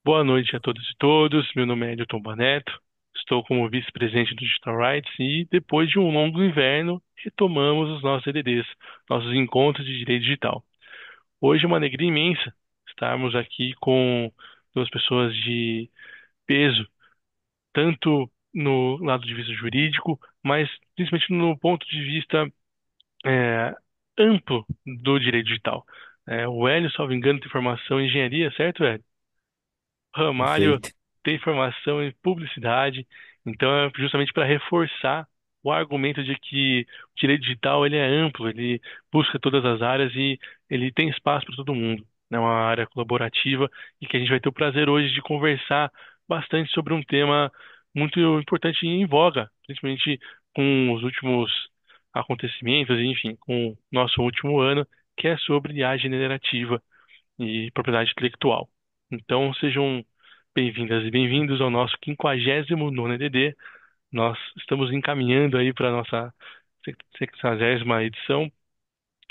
Boa noite a todas e todos. Meu nome é Edilton Baneto. Estou como vice-presidente do Digital Rights e, depois de um longo inverno, retomamos os nossos EDDs, nossos encontros de direito digital. Hoje é uma alegria imensa estarmos aqui com duas pessoas de peso, tanto no lado de vista jurídico, mas principalmente no ponto de vista é, amplo do direito digital. O Hélio, salvo engano, tem formação em engenharia, certo, Hélio? Ramalho Perfeito. tem formação em publicidade, então é justamente para reforçar o argumento de que o direito digital ele é amplo, ele busca todas as áreas e ele tem espaço para todo mundo. É uma área colaborativa e que a gente vai ter o prazer hoje de conversar bastante sobre um tema muito importante e em voga, principalmente com os últimos acontecimentos, enfim, com o nosso último ano, que é sobre IA generativa e propriedade intelectual. Então, sejam bem-vindas e bem-vindos ao nosso 59º EDD. Nós estamos encaminhando aí para a nossa 60ª edição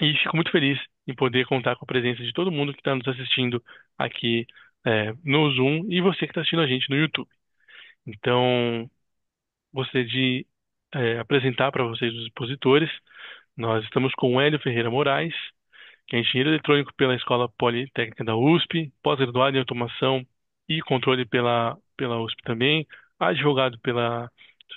e fico muito feliz em poder contar com a presença de todo mundo que está nos assistindo aqui no Zoom e você que está assistindo a gente no YouTube. Então, gostaria de apresentar para vocês os expositores. Nós estamos com o Hélio Ferreira Moraes, que é engenheiro eletrônico pela Escola Politécnica da USP, pós-graduado em automação e controle pela USP também, advogado pela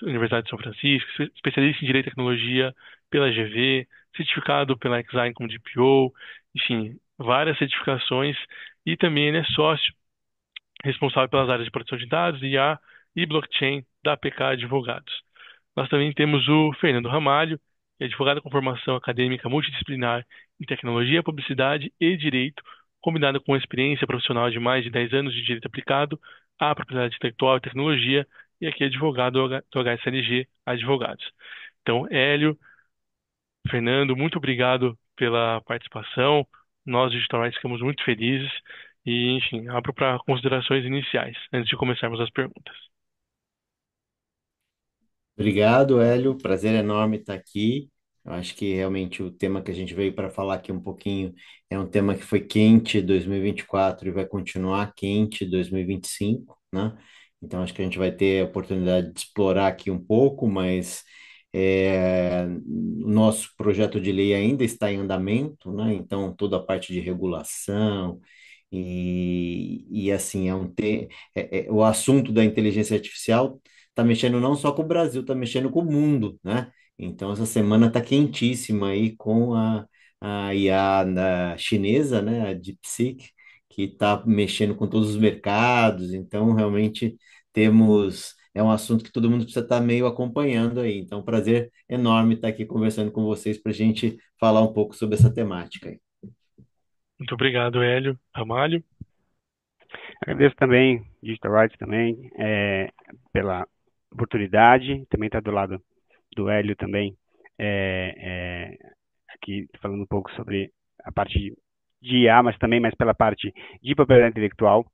Universidade de São Francisco, especialista em Direito e Tecnologia pela GV, certificado pela Exine como DPO, enfim, várias certificações, e também ele é sócio responsável pelas áreas de proteção de dados, IA e blockchain da PK Advogados. Nós também temos o Fernando Ramalho, que é advogado com formação acadêmica multidisciplinar em tecnologia, publicidade e direito, combinado com experiência profissional de mais de 10 anos de direito aplicado à propriedade intelectual e tecnologia, e aqui é advogado do HSLG Advogados. Então, Hélio, Fernando, muito obrigado pela participação. Nós, Digital Rights, ficamos muito felizes. E, enfim, abro para considerações iniciais, antes de começarmos as perguntas. Obrigado, Hélio. Prazer enorme estar aqui. Eu acho que realmente o tema que a gente veio para falar aqui um pouquinho é um tema que foi quente 2024 e vai continuar quente 2025, né? Então acho que a gente vai ter a oportunidade de explorar aqui um pouco, mas o nosso projeto de lei ainda está em andamento, né? Então toda a parte de regulação e assim o assunto da inteligência artificial está mexendo não só com o Brasil, está mexendo com o mundo, né? Então, essa semana está quentíssima aí com a IA chinesa, né? A DeepSeek, que está mexendo com todos os mercados. Então, realmente, é um assunto que todo mundo precisa estar meio acompanhando aí. Então, prazer enorme estar aqui conversando com vocês para a gente falar um pouco sobre essa temática aí. Muito obrigado, Hélio Ramalho. Agradeço também, Digital Rights também, pela oportunidade, também está do lado do Hélio também, é, aqui falando um pouco sobre a parte de IA, mas também mais pela parte de propriedade intelectual.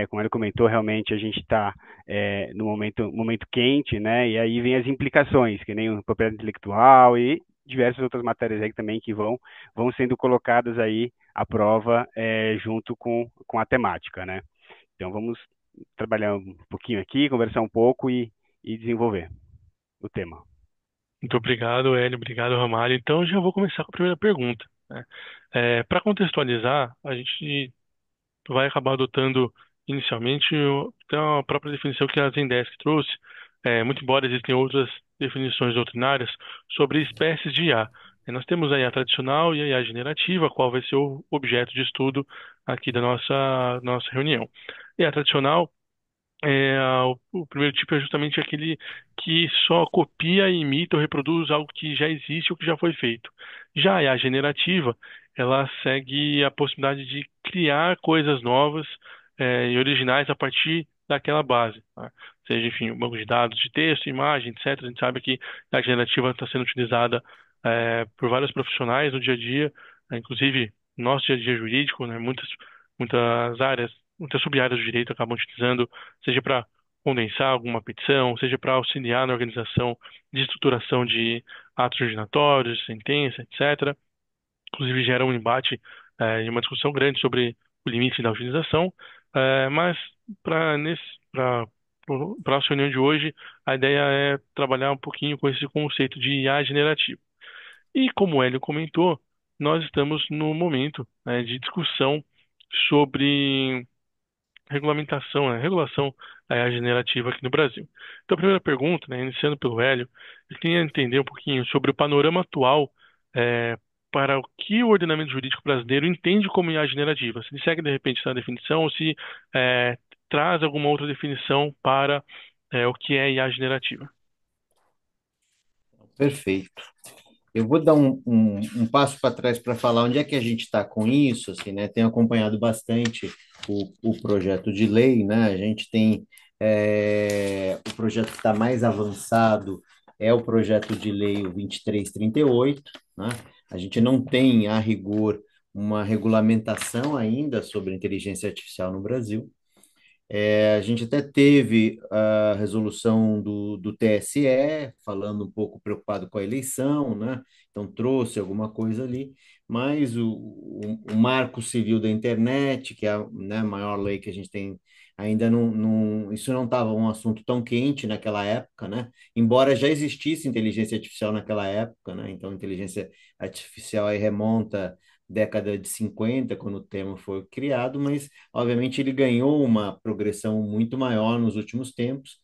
Como ele comentou, realmente a gente está no momento quente, né? E aí vem as implicações, que nem o propriedade intelectual e diversas outras matérias aí também que vão sendo colocadas aí à prova junto com a temática, né? Então vamos trabalhar um pouquinho aqui, conversar um pouco e desenvolver o tema. Muito obrigado, Hélio. Obrigado, Ramalho. Então, já vou começar com a primeira pergunta, né? Para contextualizar, a gente vai acabar adotando inicialmente até a própria definição que a Zendesk trouxe, muito embora existem outras definições doutrinárias sobre espécies de IA. Nós temos a IA tradicional e a IA generativa, qual vai ser o objeto de estudo aqui da nossa reunião. A IA tradicional o primeiro tipo é justamente aquele que só copia, imita ou reproduz algo que já existe ou que já foi feito. Já a generativa, ela segue a possibilidade de criar coisas novas e originais a partir daquela base, tá? Seja, enfim, um banco de dados de texto, imagem, etc. A gente sabe que a generativa está sendo utilizada por vários profissionais no dia a dia, inclusive no nosso dia a dia jurídico, né? Muitas áreas, muitas sub-áreas do direito acabam utilizando seja para condensar alguma petição, seja para auxiliar na organização de estruturação de atos ordenatórios, sentença, etc. Inclusive gera um embate e uma discussão grande sobre o limite da utilização, mas para para a nossa reunião de hoje, a ideia é trabalhar um pouquinho com esse conceito de IA generativa. E como o Hélio comentou, nós estamos no momento, né, de discussão sobre regulamentação, né, regulação da IA generativa aqui no Brasil. Então, a primeira pergunta, né, iniciando pelo Hélio, eu queria entender um pouquinho sobre o panorama atual é, para o que o ordenamento jurídico brasileiro entende como IA generativa. Se ele segue, de repente, essa definição ou se traz alguma outra definição para o que é IA generativa. Perfeito. Eu vou dar um passo para trás para falar onde é que a gente está com isso, assim, né? Tenho acompanhado bastante o projeto de lei, né? A gente tem o projeto que está mais avançado é o projeto de lei o 2338, né? A gente não tem, a rigor, uma regulamentação ainda sobre inteligência artificial no Brasil. A gente até teve a resolução do TSE, falando um pouco preocupado com a eleição, né? Então trouxe alguma coisa ali, mas o Marco Civil da Internet, que é a, né, a maior lei que a gente tem, ainda isso não estava um assunto tão quente naquela época, né? Embora já existisse inteligência artificial naquela época, né? Então, inteligência artificial aí remonta década de 50, quando o tema foi criado, mas obviamente ele ganhou uma progressão muito maior nos últimos tempos.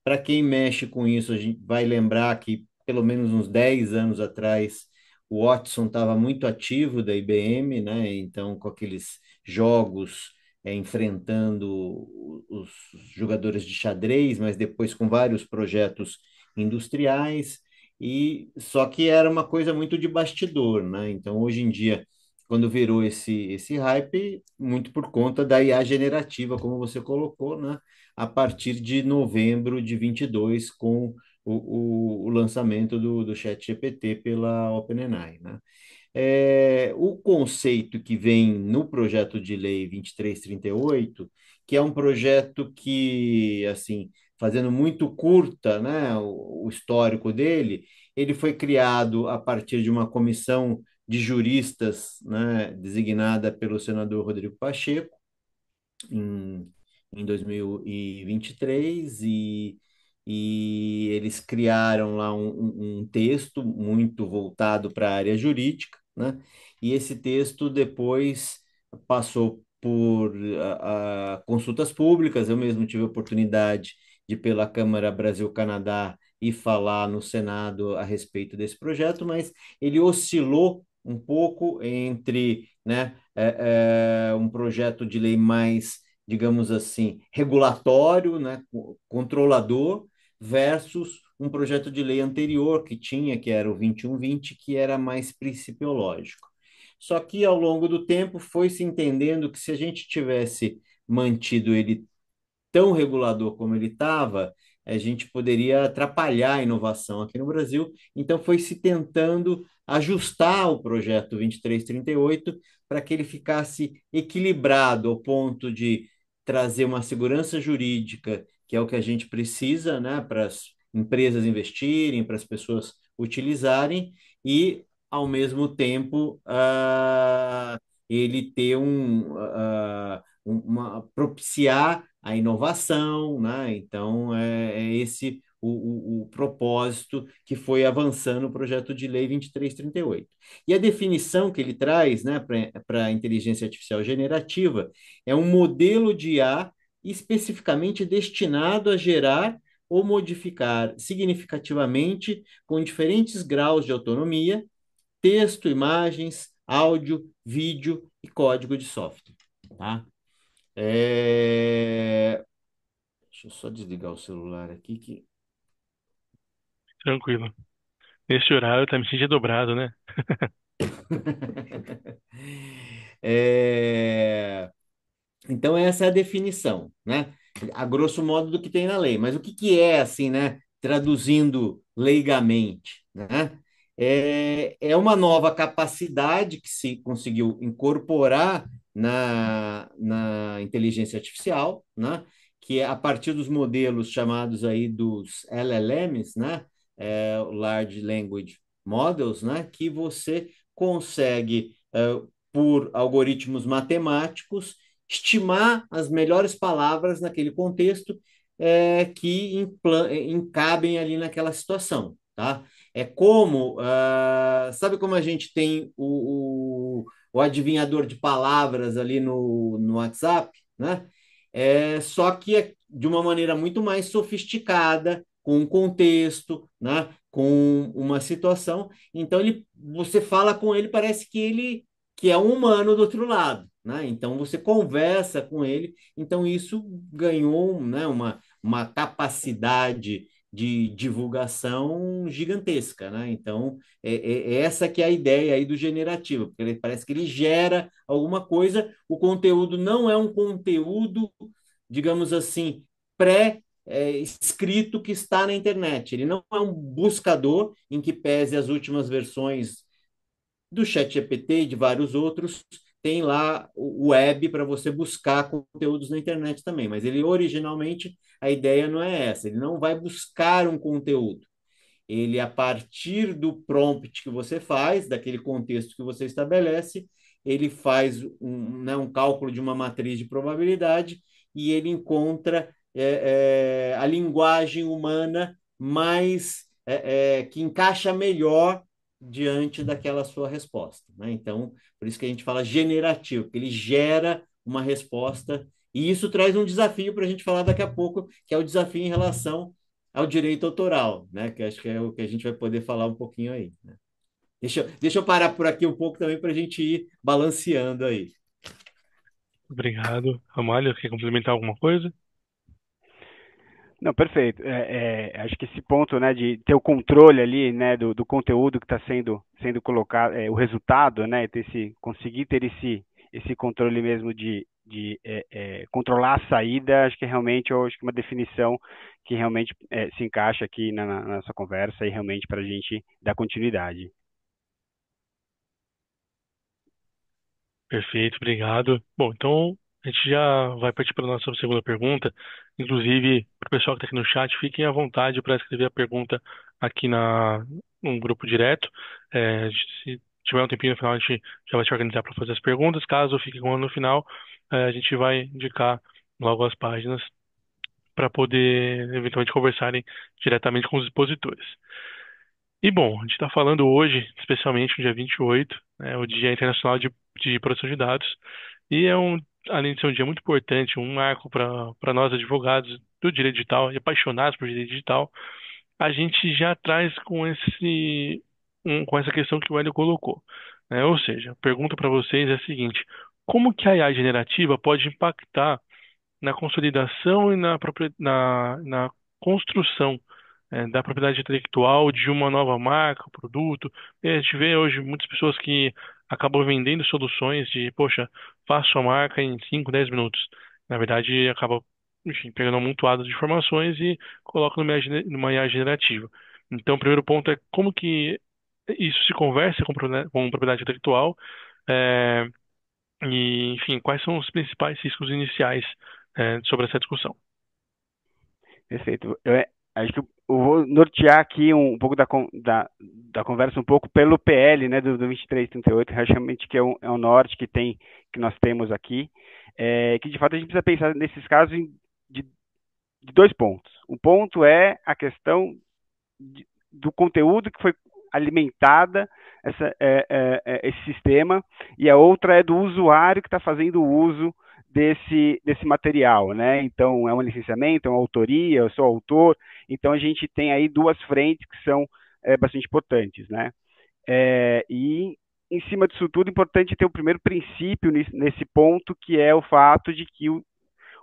Para quem mexe com isso, a gente vai lembrar que pelo menos uns 10 anos atrás o Watson estava muito ativo da IBM, né? Então com aqueles jogos enfrentando os jogadores de xadrez, mas depois com vários projetos industriais. E só que era uma coisa muito de bastidor, né? Então hoje em dia quando virou esse hype, muito por conta da IA generativa, como você colocou, né? A partir de novembro de 22, com o lançamento do ChatGPT pela OpenAI, né? O conceito que vem no projeto de lei 2338, que é um projeto que, assim, fazendo muito curta, né, o histórico dele, ele foi criado a partir de uma comissão de juristas, né, designada pelo senador Rodrigo Pacheco, em, em 2023, e eles criaram lá um texto muito voltado para a área jurídica, né? E esse texto depois passou por consultas públicas. Eu mesmo tive a oportunidade de ir pela Câmara Brasil-Canadá e falar no Senado a respeito desse projeto, mas ele oscilou um pouco entre, né, um projeto de lei mais, digamos assim, regulatório, né, controlador, versus um projeto de lei anterior que tinha, que era o 2120, que era mais principiológico. Só que ao longo do tempo foi se entendendo que se a gente tivesse mantido ele tão regulador como ele estava, a gente poderia atrapalhar a inovação aqui no Brasil. Então, foi se tentando ajustar o projeto 2338 para que ele ficasse equilibrado ao ponto de trazer uma segurança jurídica, que é o que a gente precisa, né, para as empresas investirem, para as pessoas utilizarem, e, ao mesmo tempo, ele ter propiciar a inovação, né? Então, é esse o propósito que foi avançando o projeto de lei 2338. E a definição que ele traz, né, para a inteligência artificial generativa é um modelo de IA especificamente destinado a gerar ou modificar significativamente, com diferentes graus de autonomia, texto, imagens, áudio, vídeo e código de software. Tá? Deixa eu só desligar o celular aqui que. Tranquilo. Nesse horário tá me sentindo dobrado, né? É, Então, essa é a definição, né? A grosso modo do que tem na lei. Mas o que que é, assim, né? Traduzindo leigamente, né? É uma nova capacidade que se conseguiu incorporar na inteligência artificial, né? Que é a partir dos modelos chamados aí dos LLMs, né? Large Language Models, né? Que você consegue por algoritmos matemáticos, estimar as melhores palavras naquele contexto que encabem ali naquela situação, tá? É como, sabe como a gente tem o adivinhador de palavras ali no WhatsApp, né? Só que é de uma maneira muito mais sofisticada, com um contexto, né? Com uma situação. Então você fala com ele, parece que é um humano do outro lado, né? Então você conversa com ele. Então isso ganhou, né, uma capacidade de divulgação gigantesca, né? Então é essa que é a ideia aí do generativo, porque ele parece que ele gera alguma coisa. O conteúdo não é um conteúdo, digamos assim, escrito que está na internet. Ele não é um buscador em que pese as últimas versões do ChatGPT e de vários outros. Tem lá o web para você buscar conteúdos na internet também, mas ele originalmente a ideia não é essa. Ele não vai buscar um conteúdo. Ele, a partir do prompt que você faz, daquele contexto que você estabelece, ele faz né, um cálculo de uma matriz de probabilidade e ele encontra a linguagem humana mais que encaixa melhor diante daquela sua resposta, né? Então, por isso que a gente fala generativo, porque ele gera uma resposta e isso traz um desafio para a gente falar daqui a pouco, que é o desafio em relação ao direito autoral, né? Que acho que é o que a gente vai poder falar um pouquinho aí, né? Deixa eu parar por aqui um pouco também para a gente ir balanceando aí. Obrigado. Amália, quer complementar alguma coisa? Não, perfeito. Acho que esse ponto, né, de ter o controle ali, né, do conteúdo que está sendo colocado, o resultado, né, conseguir ter esse controle mesmo de controlar a saída, acho que realmente acho que uma definição que realmente se encaixa aqui na nossa conversa e realmente para a gente dar continuidade. Perfeito, obrigado. Bom, então a gente já vai partir para a nossa segunda pergunta. Inclusive, para o pessoal que está aqui no chat, fiquem à vontade para escrever a pergunta aqui no grupo direto. Se tiver um tempinho no final, a gente já vai se organizar para fazer as perguntas. Caso fique com uma no final, a gente vai indicar logo as páginas para poder eventualmente conversarem diretamente com os expositores. E bom, a gente está falando hoje, especialmente no dia 28, o Dia Internacional de Proteção de Dados, e além de ser um dia muito importante, um marco para nós advogados do direito digital e apaixonados por direito digital, a gente já traz com essa questão que o Hélio colocou, né? Ou seja, a pergunta para vocês é a seguinte: como que a IA generativa pode impactar na consolidação e na construção da propriedade intelectual de uma nova marca, produto? E a gente vê hoje muitas pessoas que acabam vendendo soluções de, poxa, faço a marca em 5, 10 minutos. Na verdade, acaba, enfim, pegando um amontoado de informações e coloca numa IA generativa. Então, o primeiro ponto é como que isso se conversa com propriedade intelectual, é, e, enfim, quais são os principais riscos iniciais sobre essa discussão? Perfeito. Acho que eu vou nortear aqui um pouco da conversa um pouco pelo PL, né, do 2338, realmente que é um norte que nós temos aqui, que de fato a gente precisa pensar nesses casos de dois pontos. Um ponto é a questão do conteúdo que foi alimentada esse sistema, e a outra é do usuário que está fazendo o uso desse material, né? Então, é um licenciamento, é uma autoria, eu sou autor, então a gente tem aí duas frentes que são bastante importantes, né? E em cima disso tudo, é importante ter o primeiro princípio nesse ponto, que é o fato de que o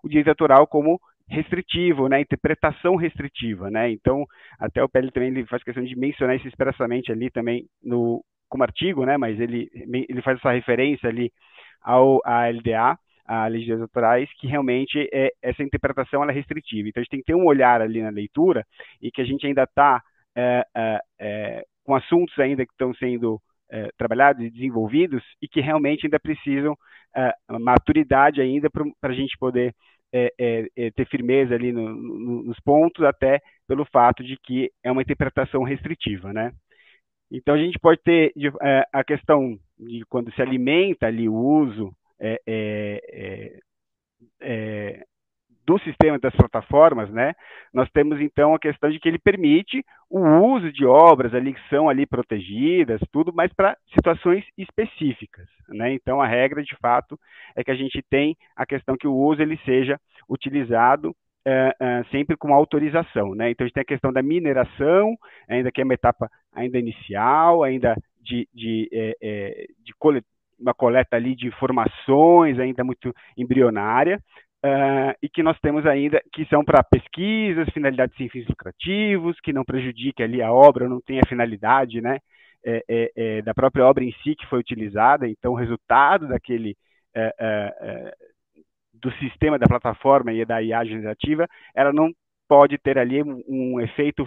direito autoral como restritivo, né, interpretação restritiva, né, então até o PL também ele faz questão de mencionar isso expressamente ali também como artigo, né, mas ele faz essa referência ali à LDA, a leis de direitos autorais, que realmente essa interpretação ela é restritiva. Então a gente tem que ter um olhar ali na leitura e que a gente ainda está com assuntos ainda que estão sendo trabalhados e desenvolvidos e que realmente ainda precisam maturidade ainda para a gente poder ter firmeza ali nos pontos, até pelo fato de que é uma interpretação restritiva, né? Então a gente pode ter a questão de quando se alimenta ali o uso é, é, é, é, do sistema das plataformas, né, nós temos então a questão de que ele permite o uso de obras ali que são ali protegidas, tudo, mas para situações específicas, né? Então a regra de fato é que a gente tem a questão que o uso ele seja utilizado sempre com autorização, né? Então a gente tem a questão da mineração, ainda que é uma etapa ainda inicial, ainda de uma coleta ali de informações ainda muito embrionária, e que nós temos ainda, que são para pesquisas, finalidades sem fins lucrativos, que não prejudique ali a obra, não tem a finalidade, né, da própria obra em si que foi utilizada, então o resultado daquele, do sistema da plataforma e da IA generativa, ela não pode ter ali um efeito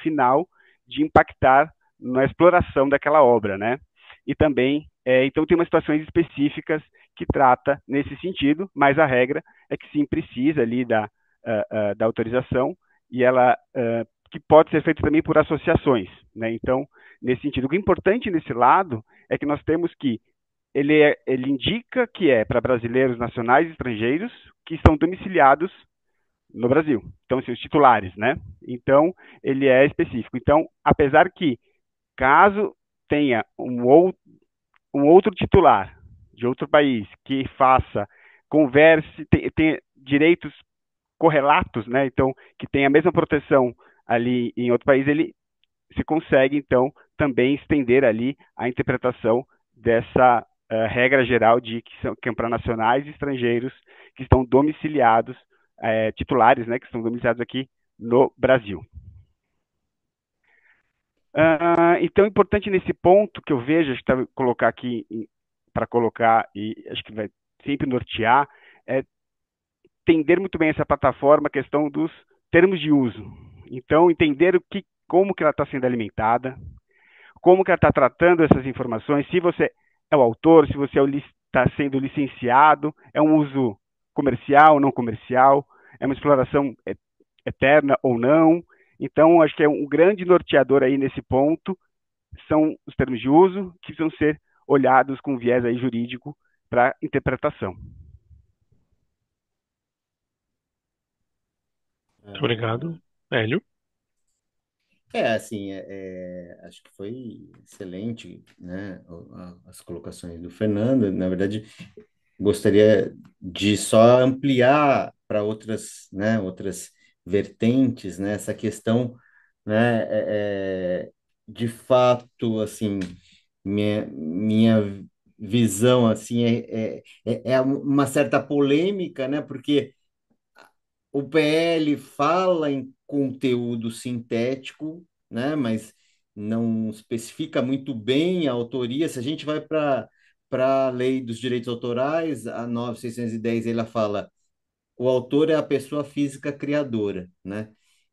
final de impactar na exploração daquela obra, né? E também, então tem umas situações específicas que trata nesse sentido, mas a regra é que sim precisa ali da autorização e ela que pode ser feita também por associações, né? Então, nesse sentido, o que é importante nesse lado é que nós temos que ele indica que é para brasileiros nacionais e estrangeiros que estão domiciliados no Brasil. Então, assim, os titulares, né? Então, ele é específico. Então, apesar que, caso tenha um outro titular de outro país que faça, converse, tem direitos correlatos, né? Então, que tem a mesma proteção ali em outro país, ele se consegue, então, também estender ali a interpretação dessa regra geral de que é para nacionais e estrangeiros que estão domiciliados, titulares, né, que estão domiciliados aqui no Brasil. Então, importante nesse ponto que eu vejo, acho que tá, colocar aqui, para colocar, e acho que vai sempre nortear, é entender muito bem essa plataforma, a questão dos termos de uso. Então, entender como que ela está sendo alimentada, como que ela está tratando essas informações, se você é o autor, se você está sendo licenciado, é um uso comercial, não comercial, é uma exploração eterna ou não. Então, acho que é um grande norteador aí nesse ponto, são os termos de uso que precisam ser olhados com viés aí jurídico para interpretação. Muito obrigado, Hélio. Assim, acho que foi excelente, né, as colocações do Fernando. Na verdade, gostaria de só ampliar para outras, né, outras vertentes, né, essa questão, né, de fato, assim, minha visão, assim, é uma certa polêmica, né, porque o PL fala em conteúdo sintético, né, mas não especifica muito bem a autoria. Se a gente vai para a lei dos direitos autorais, a 9.610, ela fala o autor é a pessoa física criadora, né?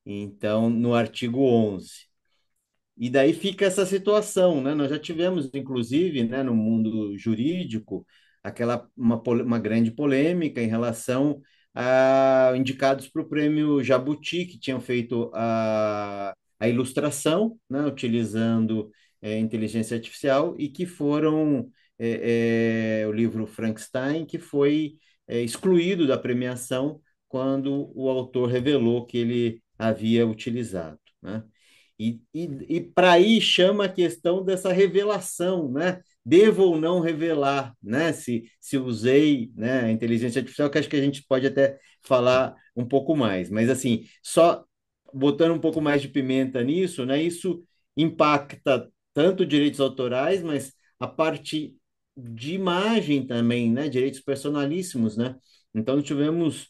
Então, no artigo 11. E daí fica essa situação, né? Nós já tivemos, inclusive, né, no mundo jurídico, uma grande polêmica em relação a indicados para o prêmio Jabuti, que tinham feito a ilustração, né, utilizando inteligência artificial, e que foram o livro Frankenstein, que foi excluído da premiação quando o autor revelou que ele havia utilizado, né? E para aí chama a questão dessa revelação, né? Devo ou não revelar, né? Se usei, né, a inteligência artificial, que acho que a gente pode até falar um pouco mais. Mas, assim, só botando um pouco mais de pimenta nisso, né? Isso impacta tanto direitos autorais, mas a parte de imagem também, né? Direitos personalíssimos, né? Então, tivemos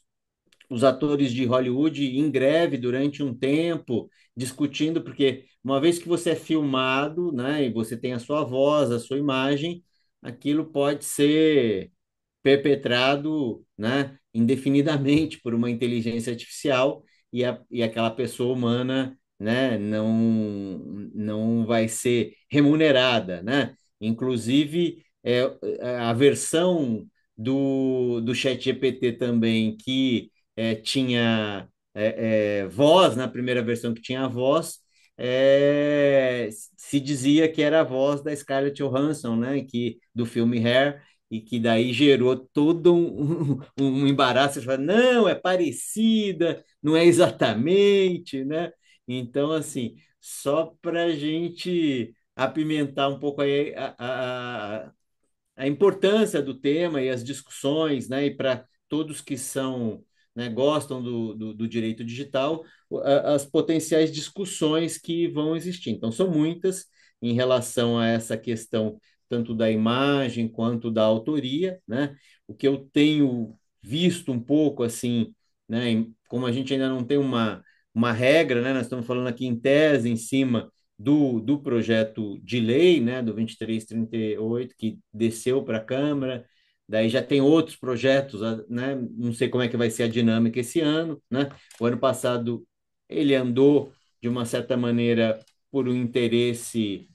os atores de Hollywood em greve durante um tempo, discutindo, porque uma vez que você é filmado, né, e você tem a sua voz, a sua imagem, aquilo pode ser perpetrado, né, indefinidamente por uma inteligência artificial e aquela pessoa humana, né, não vai ser remunerada, né? Inclusive, a versão do ChatGPT também que tinha voz, na primeira versão que tinha voz, se dizia que era a voz da Scarlett Johansson, né, do filme Hair, e que daí gerou todo um embaraço. Você fala, não, é parecida, não é exatamente, né? Então, assim, só para a gente apimentar um pouco aí a importância do tema e as discussões, né, e para todos que são, né, gostam do direito digital, as potenciais discussões que vão existir. Então, são muitas em relação a essa questão, tanto da imagem quanto da autoria, né? O que eu tenho visto um pouco, assim, né, como a gente ainda não tem uma regra, né, nós estamos falando aqui em tese, em cima do projeto de lei, né, do 2338, que desceu para a Câmara, daí já tem outros projetos, né, não sei como é que vai ser a dinâmica esse ano, né, o ano passado ele andou, de uma certa maneira, por um interesse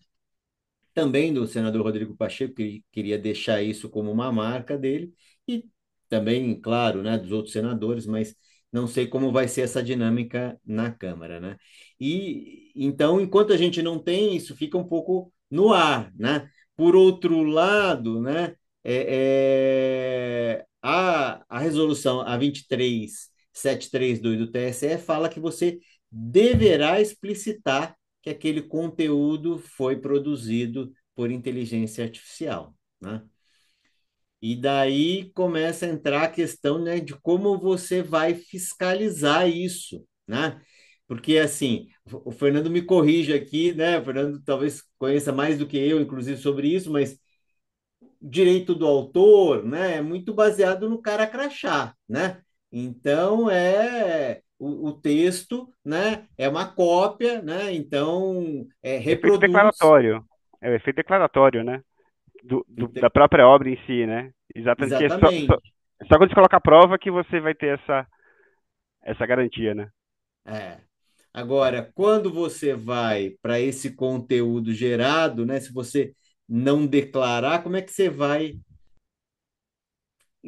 também do senador Rodrigo Pacheco, que queria deixar isso como uma marca dele, e também, claro, né, dos outros senadores, mas não sei como vai ser essa dinâmica na Câmara, né? E então, enquanto a gente não tem, isso fica um pouco no ar, né? Por outro lado, né, a resolução a 23732 do TSE fala que você deverá explicitar que aquele conteúdo foi produzido por inteligência artificial, né? E daí começa a entrar a questão, né, de como você vai fiscalizar isso, né? Porque, assim, o Fernando me corrige aqui, né? O Fernando talvez conheça mais do que eu, inclusive, sobre isso, mas direito do autor, né, é muito baseado no cara crachá, né? Então o texto, né, é uma cópia, né? Então Efeito reproduz. declaratório. É o efeito declaratório, né? Da própria obra em si, né? Exatamente. Que é Exatamente. só quando você coloca a prova que você vai ter essa garantia, né? É. Agora, quando você vai para esse conteúdo gerado, né, se você não declarar, como é que você vai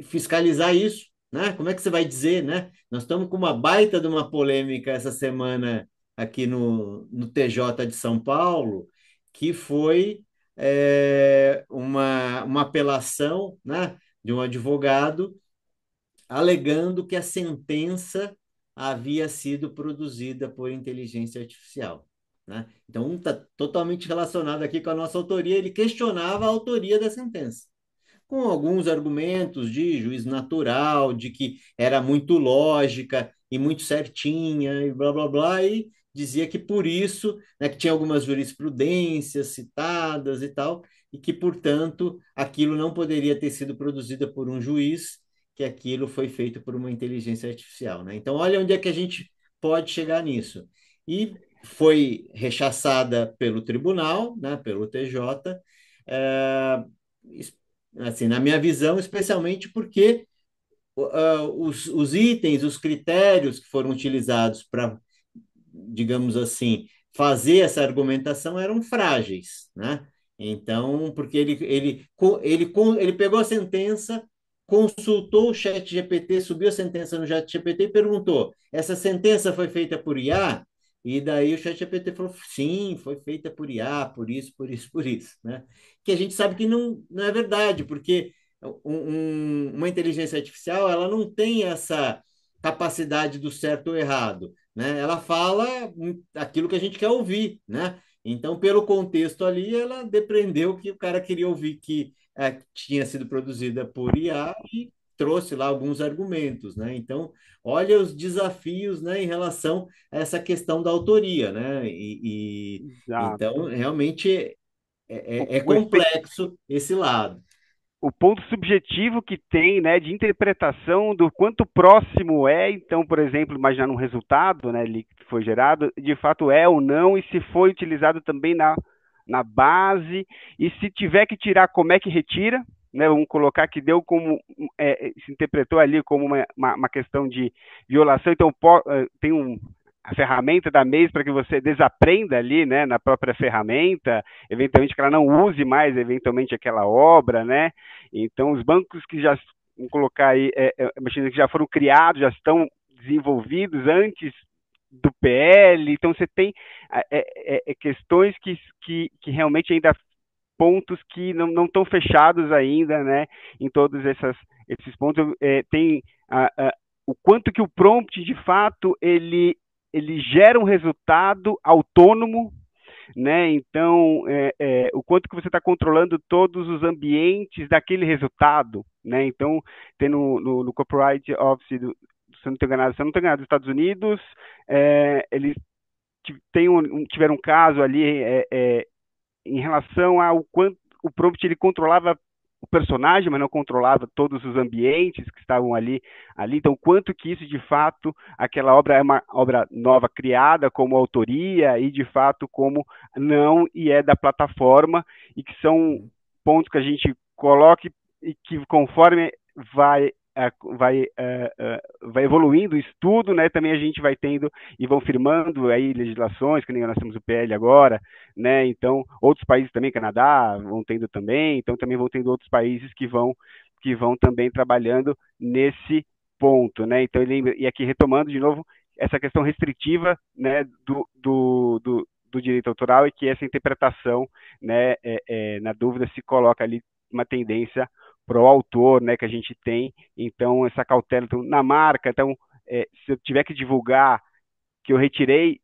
fiscalizar isso, né? Como é que você vai dizer, né? Nós estamos com uma baita de uma polêmica essa semana aqui no TJ de São Paulo, que foi uma apelação, né, de um advogado alegando que a sentença havia sido produzida por inteligência artificial. Né? Então, um está totalmente relacionado aqui com a nossa autoria, ele questionava a autoria da sentença com alguns argumentos de juízo natural, de que era muito lógica e muito certinha e blá blá blá, e dizia que por isso, né, que tinha algumas jurisprudências citadas e tal, e que, portanto, aquilo não poderia ter sido produzido por um juiz, que aquilo foi feito por uma inteligência artificial, né? Então, olha onde é que a gente pode chegar nisso. E foi rechaçada pelo tribunal, né, pelo TJ, é, assim, na minha visão, especialmente porque os itens, os critérios que foram utilizados para, digamos assim, fazer essa argumentação eram frágeis, né? Então, porque ele pegou a sentença, consultou o chat GPT, subiu a sentença no chat GPT e perguntou, essa sentença foi feita por IA? E daí o chat GPT falou, sim, foi feita por IA, por isso, por isso, por isso, né? Que a gente sabe que não é verdade, porque uma inteligência artificial, ela não tem essa capacidade do certo ou errado, né? Ela fala aquilo que a gente quer ouvir, né? Então, pelo contexto ali, ela depreendeu que o cara queria ouvir que tinha sido produzida por IA e trouxe lá alguns argumentos, né? Então, olha os desafios, né, em relação a essa questão da autoria, né? Exato. Então, realmente O, é o, espe- complexo esse lado. o ponto subjetivo que tem, né, de interpretação do quanto próximo é, então, por exemplo, imaginar um resultado, né, ali que foi gerado, de fato é ou não, e se foi utilizado também na base, e se tiver que tirar, como é que retira, né, vamos colocar que deu como, se interpretou ali como uma questão de violação, então tem a ferramenta da MEIS para que você desaprenda ali, né, na própria ferramenta, eventualmente que ela não use mais, eventualmente, aquela obra, né, então os bancos que já, vamos colocar aí, que já foram criados, já estão desenvolvidos antes do PL. Então você tem questões que realmente ainda pontos que não estão fechados ainda, né, em todos esses pontos. Tem o quanto que o prompt, de fato, ele gera um resultado autônomo, né? Então, o quanto que você está controlando todos os ambientes daquele resultado, né? Então, tem no Copyright Office, se eu não estou enganado, dos Estados Unidos, eles tiveram um caso ali em relação ao quanto o prompt ele controlava o personagem, mas não controlava todos os ambientes que estavam ali. Então, quanto que isso, de fato, aquela obra é uma obra nova criada como autoria e, de fato, como não e é da plataforma, e que são pontos que a gente coloca e que, conforme vai vai evoluindo o estudo, né? Também a gente vai tendo e vão firmando aí legislações, que nem nós temos o PL agora, né? Então, outros países também, Canadá, vão tendo também, então também vão tendo outros países que vão também trabalhando nesse ponto, né? Então, e aqui retomando de novo essa questão restritiva, né, do direito autoral, e que essa interpretação, né, na dúvida se coloca ali uma tendência para o autor, né, que a gente tem. Então, essa cautela então, na marca. Então, se eu tiver que divulgar que eu retirei,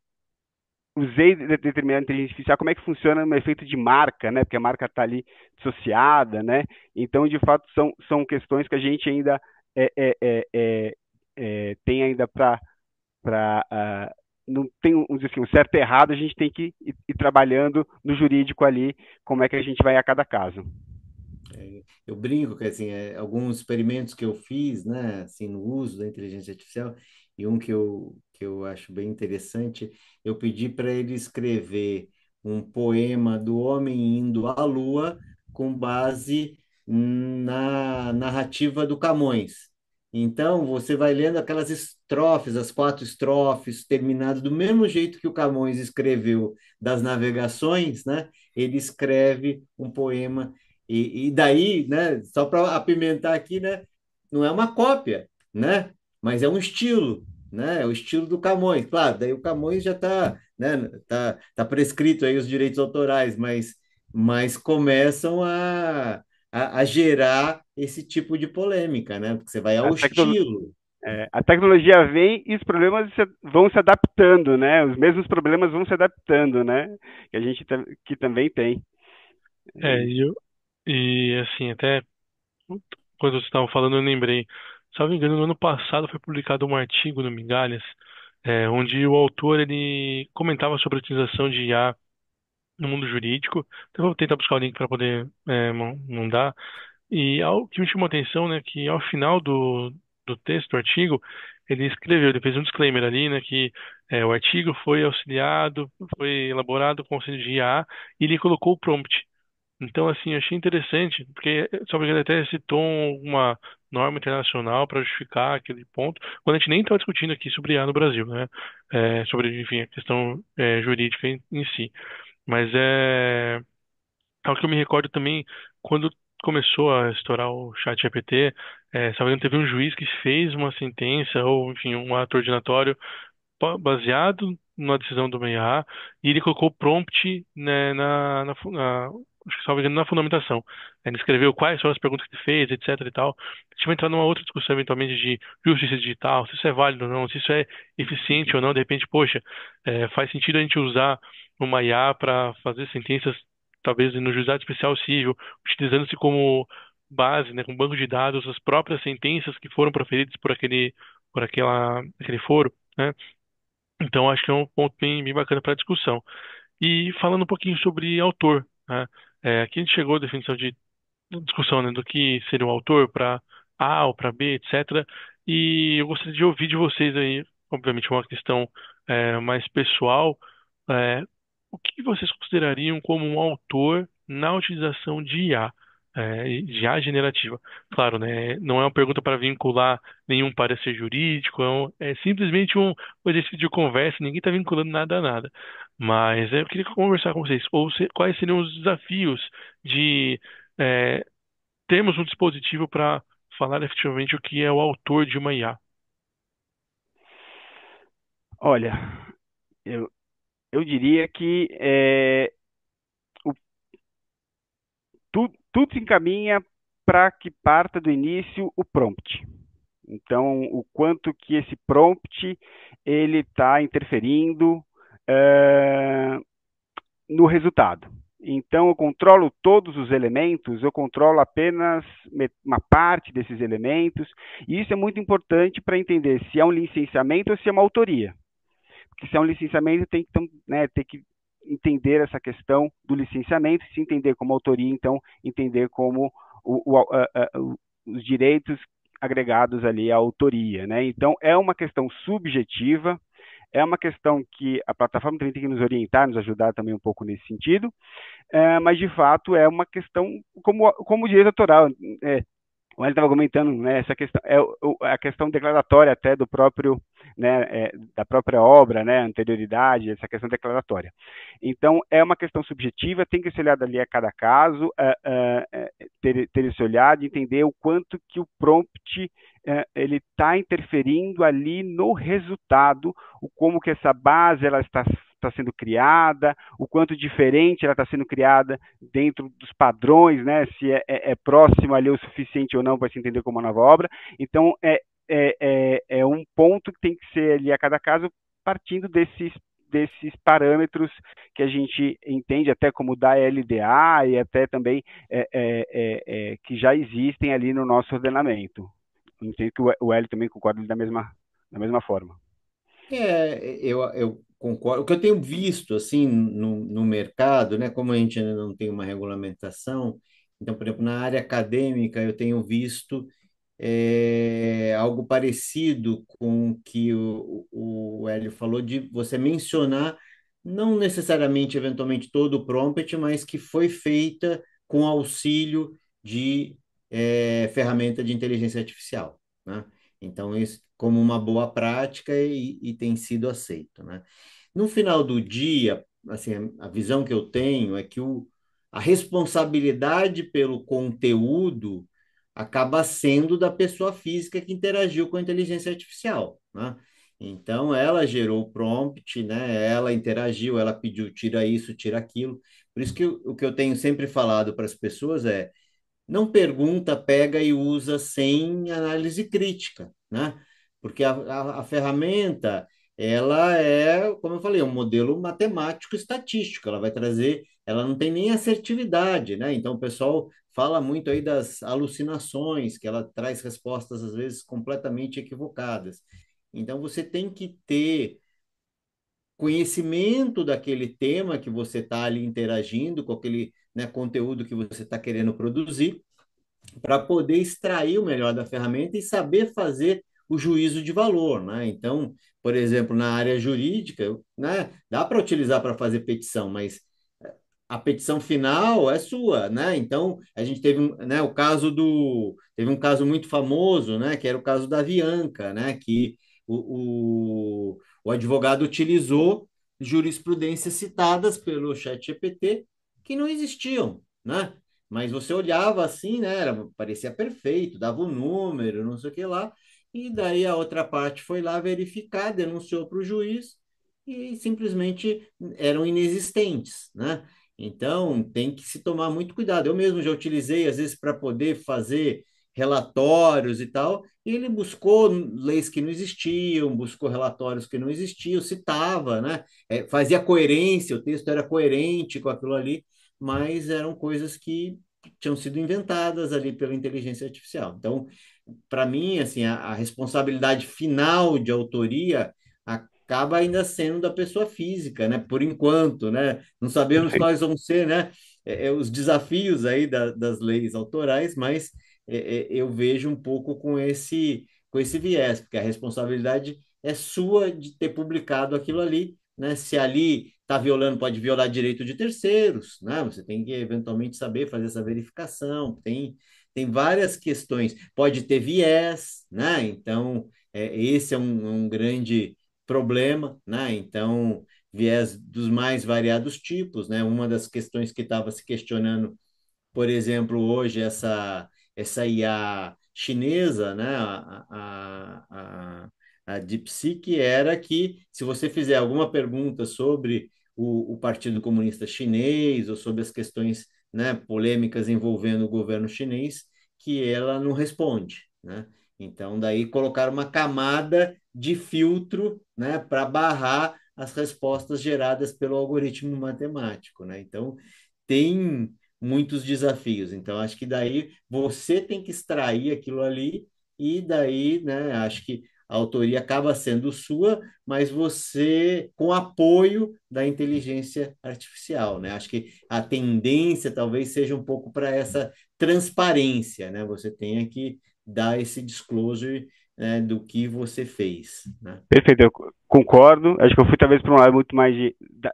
usei determinada inteligência artificial, como é que funciona no efeito de marca, né? Porque a marca está ali dissociada, né? Então, de fato, são questões que a gente ainda tem ainda para não tem um certo e errado, a gente tem que ir trabalhando no jurídico ali, como é que a gente vai a cada caso. Eu brinco que assim, alguns experimentos que eu fiz, né, assim, no uso da inteligência artificial, e um que eu acho bem interessante, eu pedi para ele escrever um poema do homem indo à Lua com base na narrativa do Camões. Então, você vai lendo aquelas estrofes, as 4 estrofes, terminadas do mesmo jeito que o Camões escreveu das navegações, né? Ele escreve um poema e daí, né, só para apimentar aqui, né, não é uma cópia, né, mas é um estilo, né, é o estilo do Camões. Claro, daí o Camões já está, né, tá prescrito aí os direitos autorais, mas começam a gerar esse tipo de polêmica, né, porque você vai ao A, tecno, estilo. a tecnologia vem e os problemas vão se adaptando, né? Os mesmos problemas vão se adaptando, né? Que a gente que também tem. É, e assim, até quando vocês estavam falando, eu lembrei. Se não me engano, no ano passado foi publicado um artigo no Migalhas, onde o autor ele comentava sobre a utilização de IA no mundo jurídico. Então, eu vou tentar buscar o link para poder mandar. E algo que me chamou a atenção, né, que ao final do texto, do artigo, ele fez um disclaimer ali, né, que o artigo foi auxiliado, foi elaborado com auxílio de IA, e ele colocou o prompt. Então, assim, eu achei interessante, porque, se não me engano, até citou uma norma internacional para justificar aquele ponto, quando a gente nem estava discutindo aqui sobre IA no Brasil, né? Sobre, enfim, a questão jurídica em si. Mas algo que eu me recordo também, quando começou a estourar o chat GPT, se não me engano, teve um juiz que fez uma sentença, ou, enfim, um ato ordinatório baseado na decisão do IA, e ele colocou o prompt, né, acho que, salvo engano, na fundamentação. Ele escreveu quais são as perguntas que ele fez, etc e tal. A gente vai entrar numa outra discussão, eventualmente, de justiça digital, se isso é válido ou não, se isso é eficiente ou não. De repente, poxa, faz sentido a gente usar uma IA para fazer sentenças, talvez no juizado especial civil, utilizando-se como base, né, como banco de dados, as próprias sentenças que foram proferidas aquele foro, né? Então, acho que é um ponto bem bacana para discussão. E falando um pouquinho sobre autor, né? Aqui a gente chegou à definição de discussão, né, do que seria um autor para A ou para B, etc. E eu gostaria de ouvir de vocês aí, obviamente, uma questão mais pessoal. O que vocês considerariam como um autor na utilização de IA, de IA generativa? Claro, né, não é uma pergunta para vincular nenhum parecer jurídico, é simplesmente um exercício de conversa, ninguém está vinculando nada a nada. Mas eu queria conversar com vocês, quais seriam os desafios de é, termos um dispositivo para falar efetivamente o que é o autor de uma IA. Olha, eu, eu diria que o- tudo se encaminha para que parta do início o prompt. Então, o quanto que esse prompt ele está interferindo eh, no resultado. Então, eu controlo todos os elementos, eu controlo apenas uma parte desses elementos, e isso é muito importante para entender se é um licenciamento ou se é uma autoria. Porque se é um licenciamento, tem que, então, né, ter que entender essa questão do licenciamento, se entender como autoria, então entender como os direitos agregados ali à autoria, né? Então é uma questão subjetiva, é uma questão que a plataforma também tem que nos orientar, nos ajudar também um pouco nesse sentido, mas de fato é uma questão como direito autoral. O Hélio estava comentando, né, essa questão, a questão declaratória até do próprio, né, da própria obra, né, anterioridade, essa questão declaratória. Então, é uma questão subjetiva, tem que ser olhado ali a cada caso, ter esse olhar de entender o quanto que o prompt ele está interferindo ali no resultado, o como que essa base ela está sendo criada, o quanto diferente ela está sendo criada dentro dos padrões, né? Se é próximo ali o suficiente ou não para se entender como uma nova obra. Então, é um ponto que tem que ser ali a cada caso, partindo desses parâmetros que a gente entende até como da LDA e até também que já existem ali no nosso ordenamento. Entendo que o Hélio também concorda da mesma forma. Eu concordo. O que eu tenho visto assim no mercado, né, como a gente ainda não tem uma regulamentação, então, por exemplo, na área acadêmica, eu tenho visto algo parecido com o que o Hélio falou, de você mencionar, não necessariamente, eventualmente, todo o prompt, mas que foi feita com auxílio de ferramenta de inteligência artificial, né? Então, isso como uma boa prática e tem sido aceito, né? No final do dia, assim, a visão que eu tenho é que a responsabilidade pelo conteúdo acaba sendo da pessoa física que interagiu com a inteligência artificial, né? Então, ela gerou o prompt, né? Ela interagiu, ela pediu, tira isso, tira aquilo. Por isso que o que eu tenho sempre falado para as pessoas é não pergunta, pega e usa sem análise crítica, né? Porque a ferramenta, ela é, como eu falei, um modelo matemático estatístico, ela vai trazer, ela não tem nem assertividade, né? Então o pessoal fala muito aí das alucinações, que ela traz respostas às vezes completamente equivocadas. Então você tem que ter conhecimento daquele tema que você está ali interagindo, com aquele, né, conteúdo que você está querendo produzir, para poder extrair o melhor da ferramenta e saber fazer o juízo de valor, né? Então, por exemplo, na área jurídica, né, dá para utilizar para fazer petição, mas a petição final é sua, né? Então, a gente teve né, teve um caso muito famoso, né, que era o caso da Avianca, né, que o advogado utilizou jurisprudências citadas pelo ChatGPT que não existiam, né? Mas você olhava assim, né, parecia perfeito, dava o número, não sei o que lá, e daí a outra parte foi lá verificar, denunciou para o juiz e simplesmente eram inexistentes, né? Então, tem que se tomar muito cuidado. Eu mesmo já utilizei, às vezes, para poder fazer relatórios e tal, e ele buscou leis que não existiam, buscou relatórios que não existiam, citava, né? Fazia coerência, o texto era coerente com aquilo ali, mas eram coisas que tinham sido inventadas ali pela inteligência artificial. Então, para mim, assim, a responsabilidade final de autoria acaba ainda sendo da pessoa física, né? Por enquanto, né? Não sabemos quais vão ser, né? Os desafios aí das leis autorais, mas eu vejo um pouco com esse viés, porque a responsabilidade é sua de ter publicado aquilo ali, né? Se ali está violando, pode violar direito de terceiros, né? Você tem que eventualmente saber fazer essa verificação. Tem várias questões. Pode ter viés, né? Então, esse é um grande problema, né? Então, viés dos mais variados tipos, né? Uma das questões que estava se questionando, por exemplo, hoje, essa IA chinesa, né? A DeepSeek era que, se você fizer alguma pergunta sobre o Partido Comunista Chinês ou sobre as questões, né, polêmicas envolvendo o governo chinês, que ela não responde, né? Então, daí colocaram uma camada de filtro, né, para barrar as respostas geradas pelo algoritmo matemático, né? Então, tem muitos desafios. Então, acho que daí você tem que extrair aquilo ali e daí, né, acho que a autoria acaba sendo sua, mas você com apoio da inteligência artificial, né? Acho que a tendência talvez seja um pouco para essa transparência, né? Você tenha que dar esse disclosure, né, do que você fez, né? Perfeito, eu concordo. Acho que eu fui talvez para um lado muito mais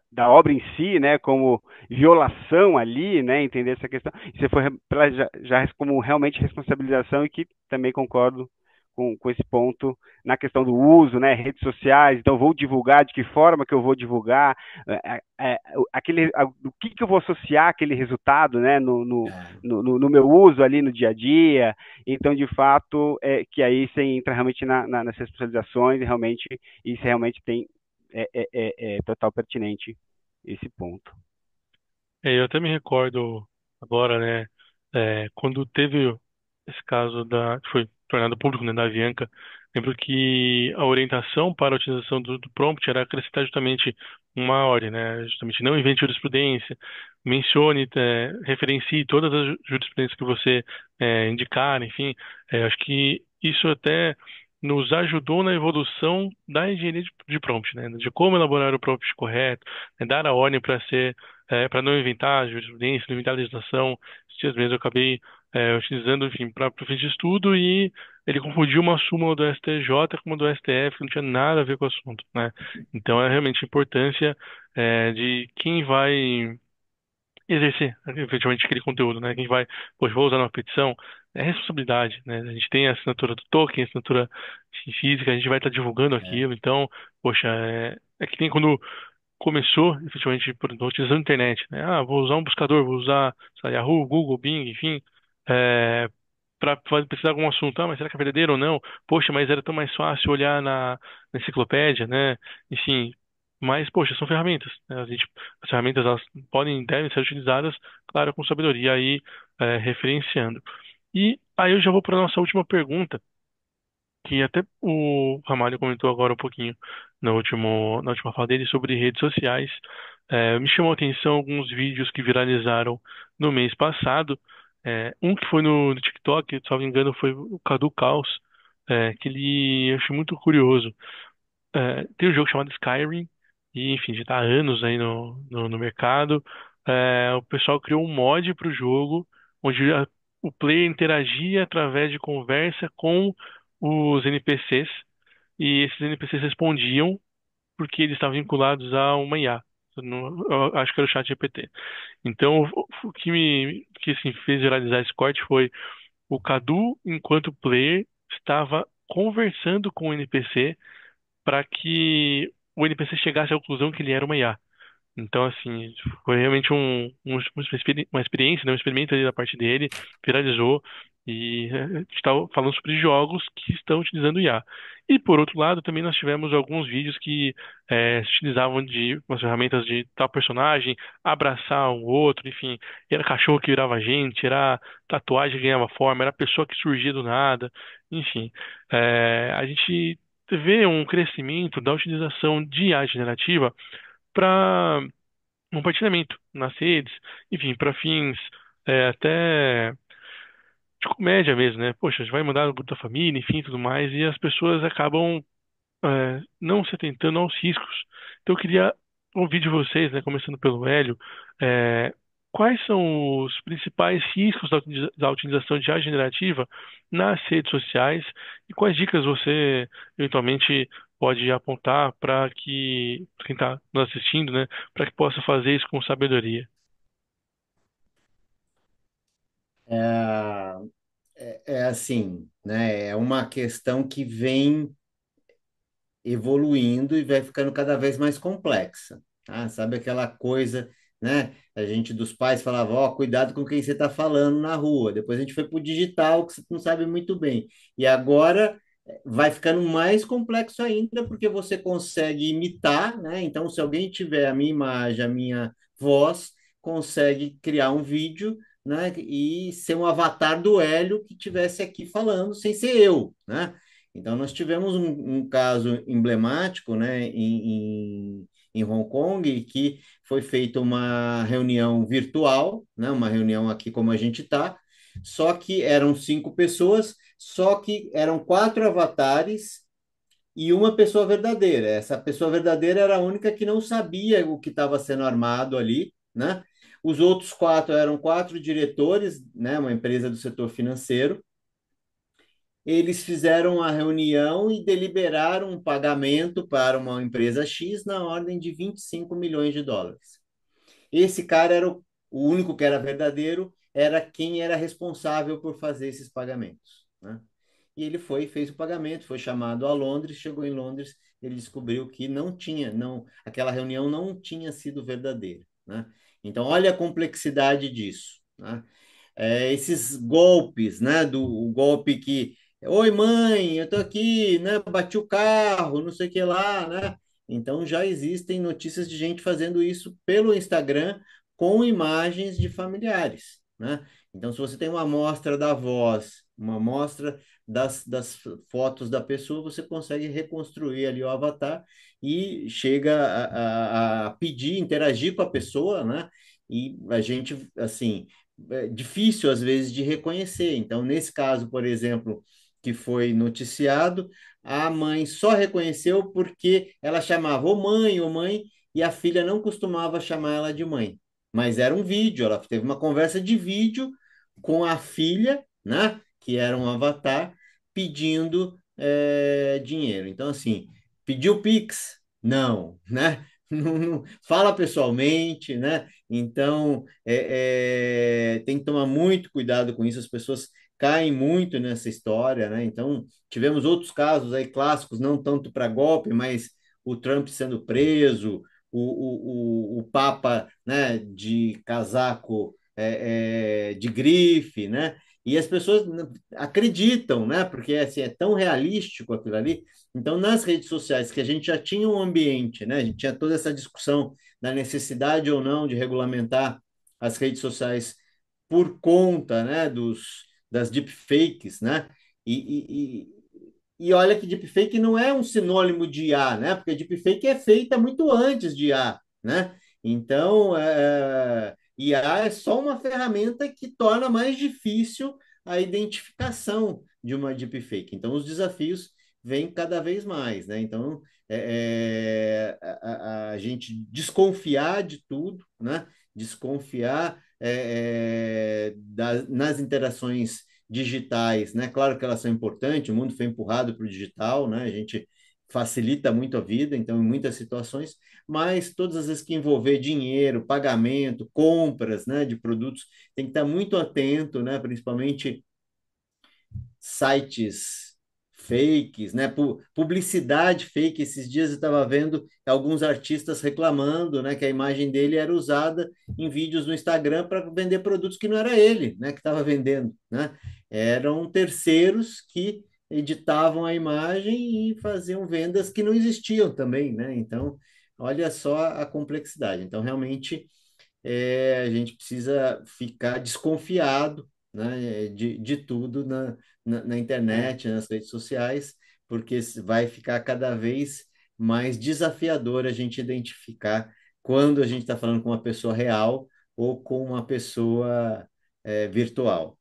da obra em si, né, como violação ali, né, entender essa questão. E você foi pela, já como realmente responsabilização e que também concordo com esse ponto na questão do uso, né, redes sociais. Então, vou divulgar, de que forma que eu vou divulgar, o que eu vou associar aquele resultado, né, É, no meu uso ali no dia a dia. Então, de fato, que aí você entra realmente nas responsabilizações e realmente isso realmente tem total pertinente esse ponto. Eu até me recordo agora, né, quando teve esse caso que foi tornado público, né, da Avianca, lembro que a orientação para a utilização do prompt era acrescentar justamente uma ordem, né, justamente não invente jurisprudência, mencione, referencie todas as jurisprudências que você indicar, enfim, acho que isso até nos ajudou na evolução da engenharia de prompt, né, de como elaborar o prompt correto, né, dar a ordem para ser para não inventar jurisprudência, não inventar legislação. Esses dias mesmo eu acabei utilizando, enfim, para fins de estudo e ele confundiu uma súmula do STJ com uma do STF, que não tinha nada a ver com o assunto, né? Então é realmente a importância de quem vai exercer efetivamente aquele conteúdo, né? Quem vai, poxa, vou usar numa petição, é responsabilidade, né? A gente tem a assinatura do token, a assinatura física, a gente vai estar divulgando é, aquilo, então, poxa, é que tem quando começou efetivamente por utilizando a internet, né? Ah, vou usar um buscador, vou usar, sei lá, Yahoo, Google, Bing, enfim, para pesquisar algum assunto. Ah, mas será que é verdadeiro ou não? Poxa, mas era tão mais fácil olhar na enciclopédia, né? Enfim, mas poxa, são ferramentas, né? As ferramentas elas podem, devem ser utilizadas, claro, com sabedoria aí, referenciando. E aí eu já vou para a nossa última pergunta que até o Ramalho comentou agora um pouquinho na última fala dele sobre redes sociais. Me chamou a atenção alguns vídeos que viralizaram no mês passado. Um que foi no TikTok, se não me engano, foi o Cadu Caos, que eu achei muito curioso. Tem um jogo chamado Skyrim, e enfim, já está há anos aí no mercado. O pessoal criou um mod para o jogo, onde o player interagia através de conversa com os NPCs, e esses NPCs respondiam porque eles estavam vinculados a uma IA. Eu acho que era o chat GPT. Então, o que assim, fez viralizar esse corte foi o Cadu, enquanto player, estava conversando com o NPC para que o NPC chegasse à conclusão que ele era uma IA. Então, assim, foi realmente uma experiência, né, um experimento ali da parte dele, viralizou e a gente estava falando sobre jogos que estão utilizando IA. E, por outro lado, também nós tivemos alguns vídeos que se utilizavam de umas ferramentas de tal personagem, abraçar um outro, enfim, era cachorro que virava gente, era tatuagem que ganhava forma, era pessoa que surgia do nada, enfim. A gente vê um crescimento da utilização de IA generativa para compartilhamento nas redes, enfim, para fins até de comédia mesmo, né? Poxa, a gente vai mandar no grupo da família, enfim, tudo mais, e as pessoas acabam não se atentando aos riscos. Então eu queria ouvir de vocês, né, começando pelo Hélio, é, quais são os principais riscos da utilização de IA generativa nas redes sociais e quais dicas você eventualmente pode apontar para que pra quem está nos assistindo, né, para que possa fazer isso com sabedoria. é, é assim, né? É uma questão que vem evoluindo e vai ficando cada vez mais complexa, tá? Sabe aquela coisa, né? A gente dos pais falava, ó, cuidado com quem você está falando na rua. Depois a gente foi para o digital, que você não sabe muito bem. E agora vai ficando mais complexo ainda, porque você consegue imitar, né? Então, se alguém tiver a minha imagem, a minha voz, consegue criar um vídeo, né? E ser um avatar do Hélio que tivesse aqui falando, sem ser eu, né? Então, nós tivemos um caso emblemático, né? Em Hong Kong, que foi feita uma reunião virtual, né? Uma reunião aqui como a gente está, só que eram 5 pessoas, só que eram 4 avatares e uma pessoa verdadeira. Essa pessoa verdadeira era a única que não sabia o que estava sendo armado ali, né? Os outros 4 eram 4 diretores, né? Uma empresa do setor financeiro. Eles fizeram a reunião e deliberaram um pagamento para uma empresa X na ordem de 25 milhões de dólares. Esse cara era o único que era verdadeiro, era quem era responsável por fazer esses pagamentos, né? E ele foi, fez o pagamento, foi chamado a Londres, chegou em Londres, ele descobriu que não tinha, não, aquela reunião não tinha sido verdadeira, né? Então, olha a complexidade disso, né? Esses golpes, né? O golpe que, oi mãe, eu tô aqui, né? Bati o carro, não sei o que lá, né? Então já existem notícias de gente fazendo isso pelo Instagram com imagens de familiares, né? Então, se você tem uma amostra da voz, uma amostra das fotos da pessoa, você consegue reconstruir ali o avatar e chega a pedir, interagir com a pessoa, né? E a gente, assim, é difícil às vezes de reconhecer. Então, nesse caso, por exemplo, que foi noticiado, a mãe só reconheceu porque ela chamava ô mãe, e a filha não costumava chamar ela de mãe. Mas era um vídeo, ela teve uma conversa de vídeo com a filha, né, que era um avatar, pedindo dinheiro. Então, assim, pediu Pix? Não, né? Fala pessoalmente, né? Então, tem que tomar muito cuidado com isso, as pessoas caem muito nessa história, né? Então, tivemos outros casos aí clássicos, não tanto para golpe, mas o Trump sendo preso, o Papa, né, de casaco de grife, né? E as pessoas acreditam, né? Porque assim, é tão realístico aquilo ali. Então, nas redes sociais, que a gente já tinha um ambiente, né? A gente tinha toda essa discussão da necessidade ou não de regulamentar as redes sociais por conta, né, das deepfakes, né? E, e olha que deepfake não é um sinônimo de IA, né? Porque deepfake é feita muito antes de IA, né? Então, IA é só uma ferramenta que torna mais difícil a identificação de uma deepfake. Então, os desafios vêm cada vez mais, né? Então, a gente desconfiar de tudo, né? Desconfiar nas interações digitais, né? Claro que elas são importantes, o mundo foi empurrado para o digital, né? A gente facilita muito a vida, então, em muitas situações, mas todas as vezes que envolver dinheiro, pagamento, compras, né, de produtos, tem que estar muito atento, né? Principalmente sites fakes, né? Publicidade fake. Esses dias eu estava vendo alguns artistas reclamando, né, que a imagem dele era usada em vídeos no Instagram para vender produtos que não era ele, né, que estava vendendo, né? Eram terceiros que editavam a imagem e faziam vendas que não existiam também, né? Então, olha só a complexidade. Então, realmente, a gente precisa ficar desconfiado, né, de tudo na É. internet, nas redes sociais, porque vai ficar cada vez mais desafiador a gente identificar quando a gente está falando com uma pessoa real ou com uma pessoa virtual.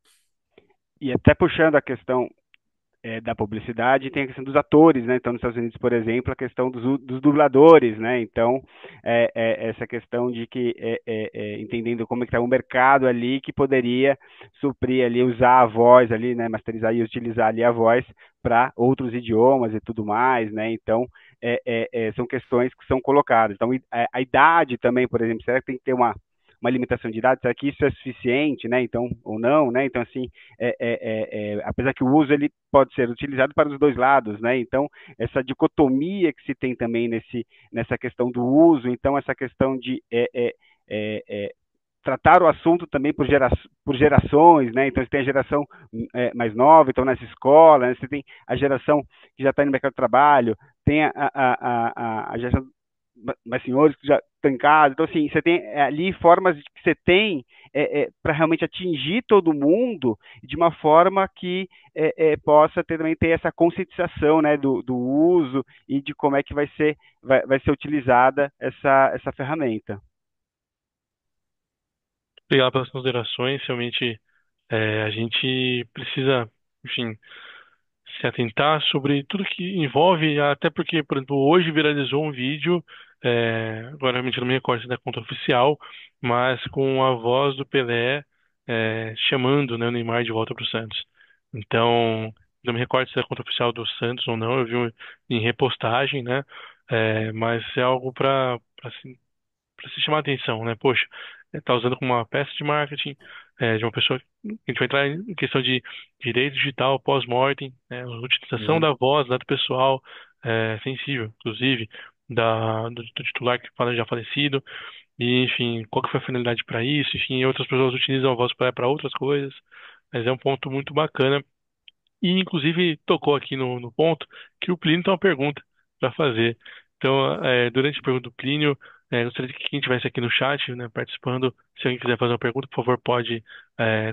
E até puxando a questão da publicidade, tem a questão dos atores, né? Então, nos Estados Unidos, por exemplo, a questão dos dubladores, né? Então, essa questão de que, entendendo como é que está o mercado ali, que poderia suprir ali, usar a voz ali, né? Masterizar e utilizar ali a voz para outros idiomas e tudo mais, né? Então, são questões que são colocadas. Então, a idade também, por exemplo, será que tem que ter uma limitação de idade? Será que isso é suficiente, né? Então, ou não, né? Então, assim, apesar que o uso ele pode ser utilizado para os dois lados, né? Então, essa dicotomia que se tem também nessa questão do uso, então, essa questão de tratar o assunto também por gerações, né? Então, você tem a geração mais nova, então nessa escola, né? Você tem a geração que já está no mercado de trabalho, tem a geração mais senhores que já estão em casa. Então, assim, você tem ali formas que você tem para realmente atingir todo mundo de uma forma que possa também ter essa conscientização, né, do uso e de como é que vai ser utilizada essa ferramenta. Obrigado pelas considerações. Realmente, a gente precisa, enfim, se atentar sobre tudo que envolve, até porque, por exemplo, hoje viralizou um vídeo, agora realmente não me recordo se é da conta oficial, mas com a voz do Pelé chamando, né, o Neymar de volta para o Santos. Então, não me recordo se é da conta oficial do Santos ou não, eu vi em repostagem, né? Mas é algo para se chamar a atenção, né? Poxa, tá usando como uma peça de marketing de uma pessoa. A gente vai entrar em questão de direito digital pós-mortem, né? A utilização Uhum. da voz, do pessoal sensível, inclusive do titular que fala já falecido, e enfim, qual que foi a finalidade para isso? Enfim, outras pessoas utilizam a voz para outras coisas, mas é um ponto muito bacana e, inclusive, tocou aqui no ponto que o Plínio tem uma pergunta para fazer. Então, durante a pergunta do Plínio, gostaria que quem estivesse aqui no chat, né, participando, se alguém quiser fazer uma pergunta, por favor, pode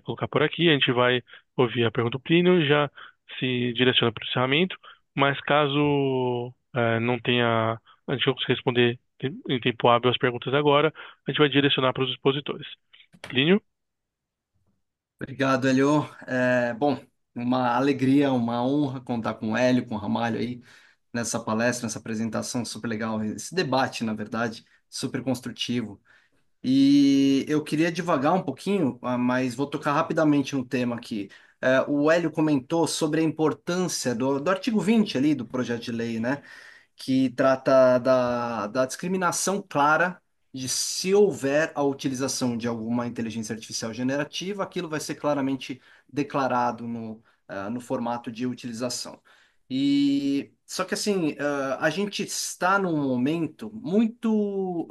colocar por aqui. A gente vai ouvir a pergunta do Plínio e já se direciona para o encerramento. Mas caso não tenha, a gente não consiga responder em tempo hábil as perguntas agora, a gente vai direcionar para os expositores. Plínio? Obrigado, Helio. Bom, uma alegria, uma honra contar com o Hélio, com o Ramalho aí nessa palestra, nessa apresentação super legal, esse debate, na verdade, super construtivo. E eu queria divagar um pouquinho, mas vou tocar rapidamente no tema aqui. O Hélio comentou sobre a importância do artigo 20 ali do projeto de lei, né? Que trata da discriminação clara de se houver a utilização de alguma inteligência artificial generativa, aquilo vai ser claramente declarado no formato de utilização. E só que assim, a gente está num momento muito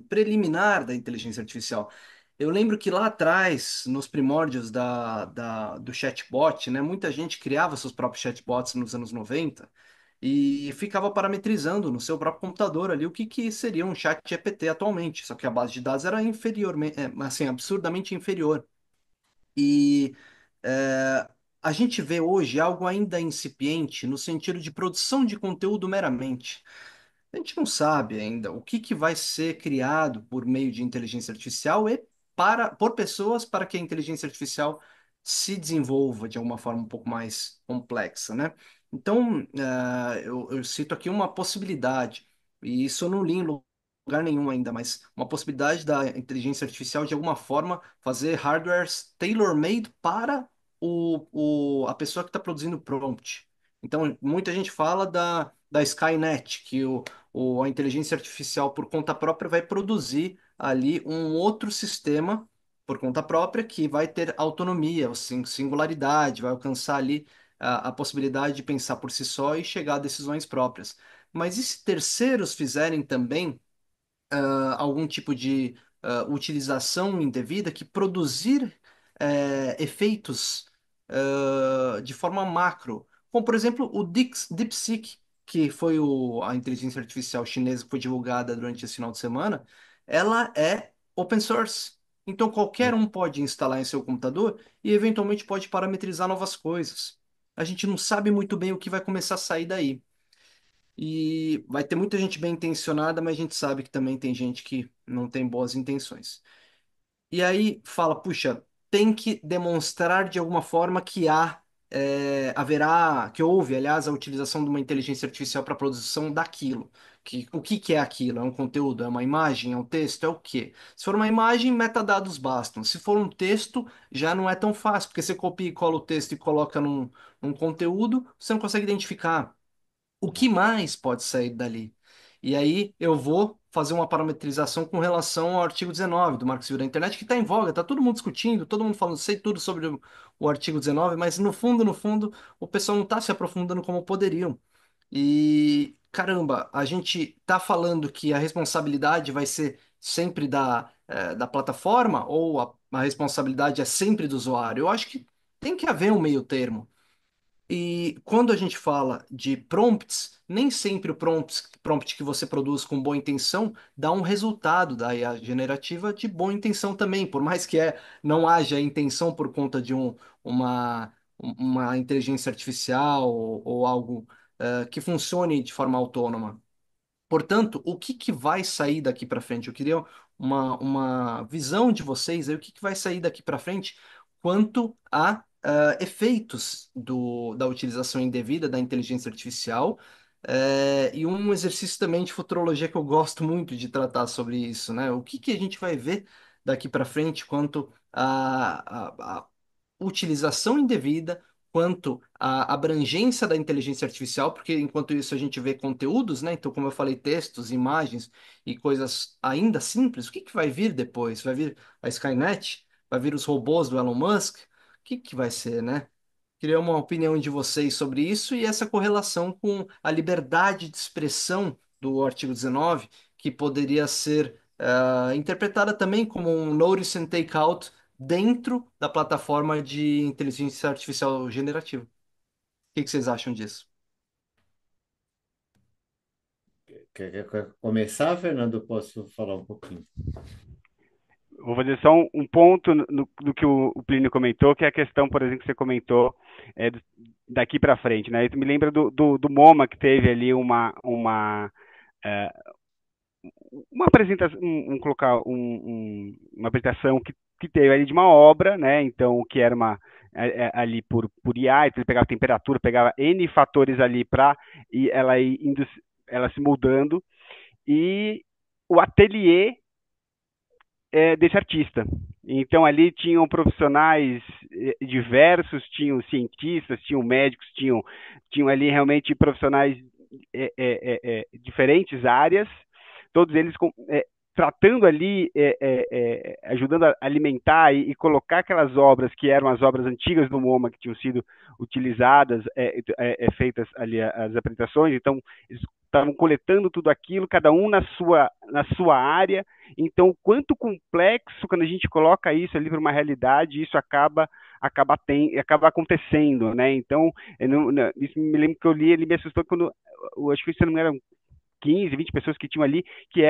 preliminar da inteligência artificial. Eu lembro que lá atrás, nos primórdios do chatbot, né, muita gente criava seus próprios chatbots nos anos 90 e ficava parametrizando no seu próprio computador ali o que seria um chat GPT atualmente, só que a base de dados era assim, absurdamente inferior. E é, a gente vê hoje algo ainda incipiente no sentido de produção de conteúdo meramente. A gente não sabe ainda o que vai ser criado por meio de inteligência artificial e por pessoas para que a inteligência artificial se desenvolva de alguma forma um pouco mais complexa, né? Então, eu cito aqui uma possibilidade, e isso eu não li em lugar nenhum ainda, mas uma possibilidade da inteligência artificial de alguma forma fazer hardwares tailor-made para a pessoa que está produzindo prompt. Então, muita gente fala da Skynet, que a inteligência artificial por conta própria vai produzir ali um outro sistema por conta própria que vai ter autonomia, ou singularidade, vai alcançar ali a possibilidade de pensar por si só e chegar a decisões próprias. Mas e se terceiros fizerem também algum tipo de utilização indevida que produzir efeitos de forma macro, como por exemplo o DeepSeek, que foi a inteligência artificial chinesa que foi divulgada durante esse final de semana, ela é open source. Então qualquer um pode instalar em seu computador e eventualmente pode parametrizar novas coisas. A gente não sabe muito bem o que vai começar a sair daí. E vai ter muita gente bem intencionada, mas a gente sabe que também tem gente que não tem boas intenções. E aí fala, puxa, tem que demonstrar de alguma forma que haverá, que houve, aliás, a utilização de uma inteligência artificial para a produção daquilo. O que é aquilo? É um conteúdo? É uma imagem? É um texto? É o quê? Se for uma imagem, metadados bastam. Se for um texto, já não é tão fácil, porque você copia e cola o texto e coloca num conteúdo, você não consegue identificar o que mais pode sair dali? E aí eu vou fazer uma parametrização com relação ao artigo 19 do Marco Civil da Internet, que está em voga, está todo mundo discutindo, todo mundo falando, sei tudo sobre o artigo 19, mas no fundo, o pessoal não está se aprofundando como poderiam. E caramba, a gente está falando que a responsabilidade vai ser sempre da da plataforma ou a responsabilidade é sempre do usuário? Eu acho que tem que haver um meio termo. E quando a gente fala de prompts, nem sempre o prompt que você produz com boa intenção dá um resultado da IA generativa de boa intenção também, por mais que não haja intenção por conta de uma inteligência artificial ou algo que funcione de forma autônoma. Portanto, o que que vai sair daqui para frente? Eu queria uma visão de vocês aí, o que que vai sair daqui para frente quanto a efeitos da utilização indevida da inteligência artificial, e um exercício também de futurologia que eu gosto muito de tratar sobre isso, né? O que que a gente vai ver daqui para frente quanto a utilização indevida, quanto à abrangência da inteligência artificial, porque enquanto isso a gente vê conteúdos, né? Então, como eu falei, textos, imagens e coisas ainda simples, o que que vai vir depois? Vai vir a Skynet? Vai vir os robôs do Elon Musk? O que que vai ser, né? Queria uma opinião de vocês sobre isso e essa correlação com a liberdade de expressão do artigo 19, que poderia ser interpretada também como um notice and take out dentro da plataforma de inteligência artificial generativa. O que que vocês acham disso? Quer começar, Fernando? Eu posso falar um pouquinho? Vou fazer só um ponto do que o Plínio comentou, que é a questão, por exemplo, que você comentou daqui para frente, né? Isso me lembra do MoMA, que teve ali é, uma apresentação, colocar uma apresentação que teve ali de uma obra, né? Então, que era ali por IA, então ele pegava a temperatura, pegava N fatores ali para ela indo, ela se moldando, e o ateliê desse artista. Então ali tinham profissionais diversos, tinham cientistas, tinham médicos, tinham ali realmente profissionais diferentes áreas, todos eles tratando ali, ajudando a alimentar e colocar aquelas obras que eram as obras antigas do MoMA que tinham sido utilizadas, feitas ali as apresentações. Então eles estavam coletando tudo aquilo, cada um na sua área. Então, quanto complexo, quando a gente coloca isso ali para uma realidade, isso acaba acontecendo, né? Então, isso me lembro que eu li, ele me assustou quando, eu acho que se não eram 15, 20 pessoas que tinham ali, que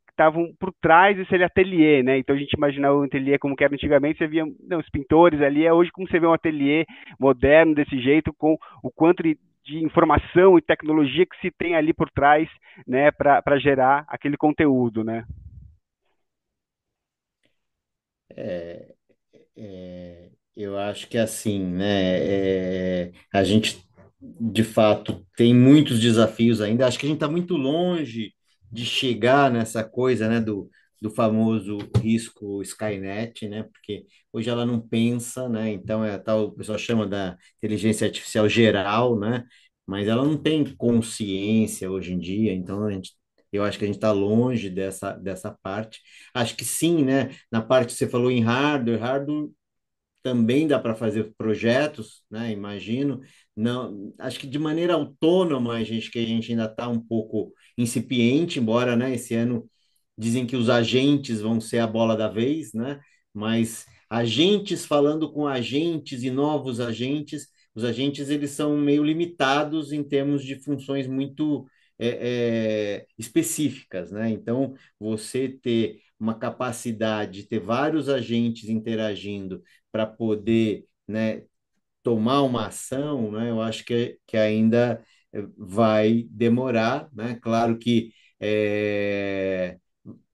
estavam por trás desse ateliê, né? Então a gente imaginava o ateliê como que era antigamente, você via os pintores ali, hoje como você vê um ateliê moderno desse jeito, com o quanto de informação e tecnologia que se tem ali por trás, né, para gerar aquele conteúdo, né? Eu acho que assim, né? A gente, de fato, tem muitos desafios ainda. Acho que a gente está muito longe de chegar nessa coisa, né? Do famoso risco Skynet, né? Porque hoje ela não pensa, né? Então é tal, o pessoal chama da inteligência artificial geral, né? Mas ela não tem consciência hoje em dia. Então eu acho que a gente está longe dessa parte. Acho que sim, né? Na parte que você falou em hardware também dá para fazer projetos, né? Imagino. Não, acho que de maneira autônoma que a gente ainda está um pouco incipiente, embora, né, esse ano dizem que os agentes vão ser a bola da vez, né? Mas agentes falando com agentes e novos agentes, os agentes eles são meio limitados em termos de funções muito específicas, né? Então, você ter uma capacidade de ter vários agentes interagindo para poder, né, tomar uma ação, né, eu acho que ainda vai demorar, né? Claro que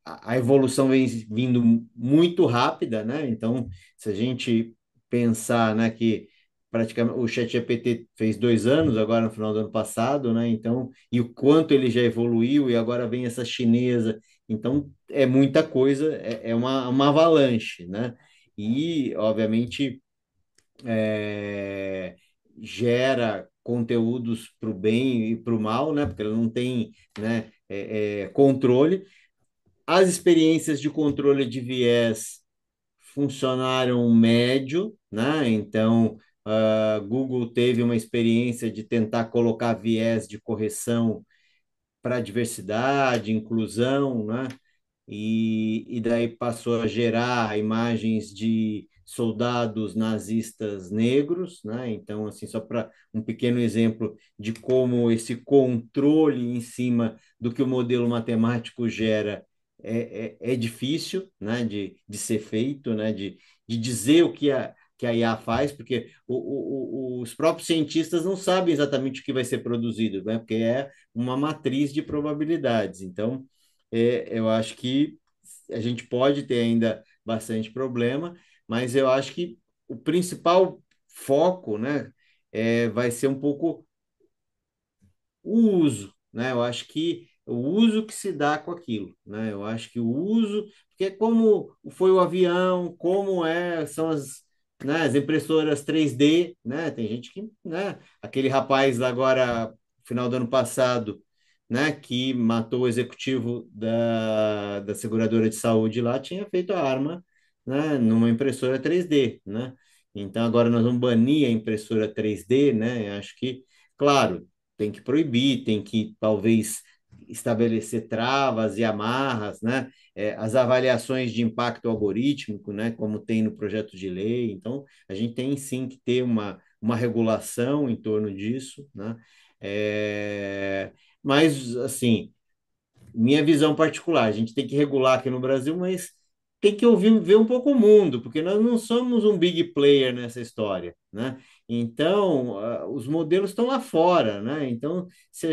a evolução vem vindo muito rápida, né? Então, se a gente pensar, né, que praticamente o ChatGPT fez 2 anos, agora no final do ano passado, né? Então, e o quanto ele já evoluiu, e agora vem essa chinesa. Então, é muita coisa, é uma avalanche, né? E, obviamente, é, gera conteúdos para o bem e para o mal, né? Porque ela não tem, né, controle. As experiências de controle de viés funcionaram médio, né? Então, Google teve uma experiência de tentar colocar viés de correção para diversidade, inclusão, né? e daí passou a gerar imagens de soldados nazistas negros, né? Então, assim, só para um pequeno exemplo de como esse controle em cima do que o modelo matemático gera é difícil, né? De ser feito, né? De dizer o que a IA faz, porque os próprios cientistas não sabem exatamente o que vai ser produzido, né? Porque é uma matriz de probabilidades. Então, eu acho que a gente pode ter ainda bastante problema, mas eu acho que o principal foco, né, vai ser um pouco o uso, né? Eu acho que o uso que se dá com aquilo, né? Eu acho que o uso, porque como foi o avião, são né, as impressoras 3D, né? Tem gente que, né? Aquele rapaz agora, final do ano passado, né, que matou o executivo da seguradora de saúde lá, tinha feito a arma, né, numa impressora 3D, né? Então agora nós vamos banir a impressora 3D, né? Acho que, claro, tem que proibir, tem que talvez estabelecer travas e amarras, né? As avaliações de impacto algorítmico, né? Como tem no projeto de lei. Então, a gente tem sim que ter uma regulação em torno disso, né? Mas, assim, minha visão particular. A gente tem que regular aqui no Brasil, mas tem que ouvir, ver um pouco o mundo, porque nós não somos um big player nessa história, né? Então, os modelos estão lá fora, né? Então, se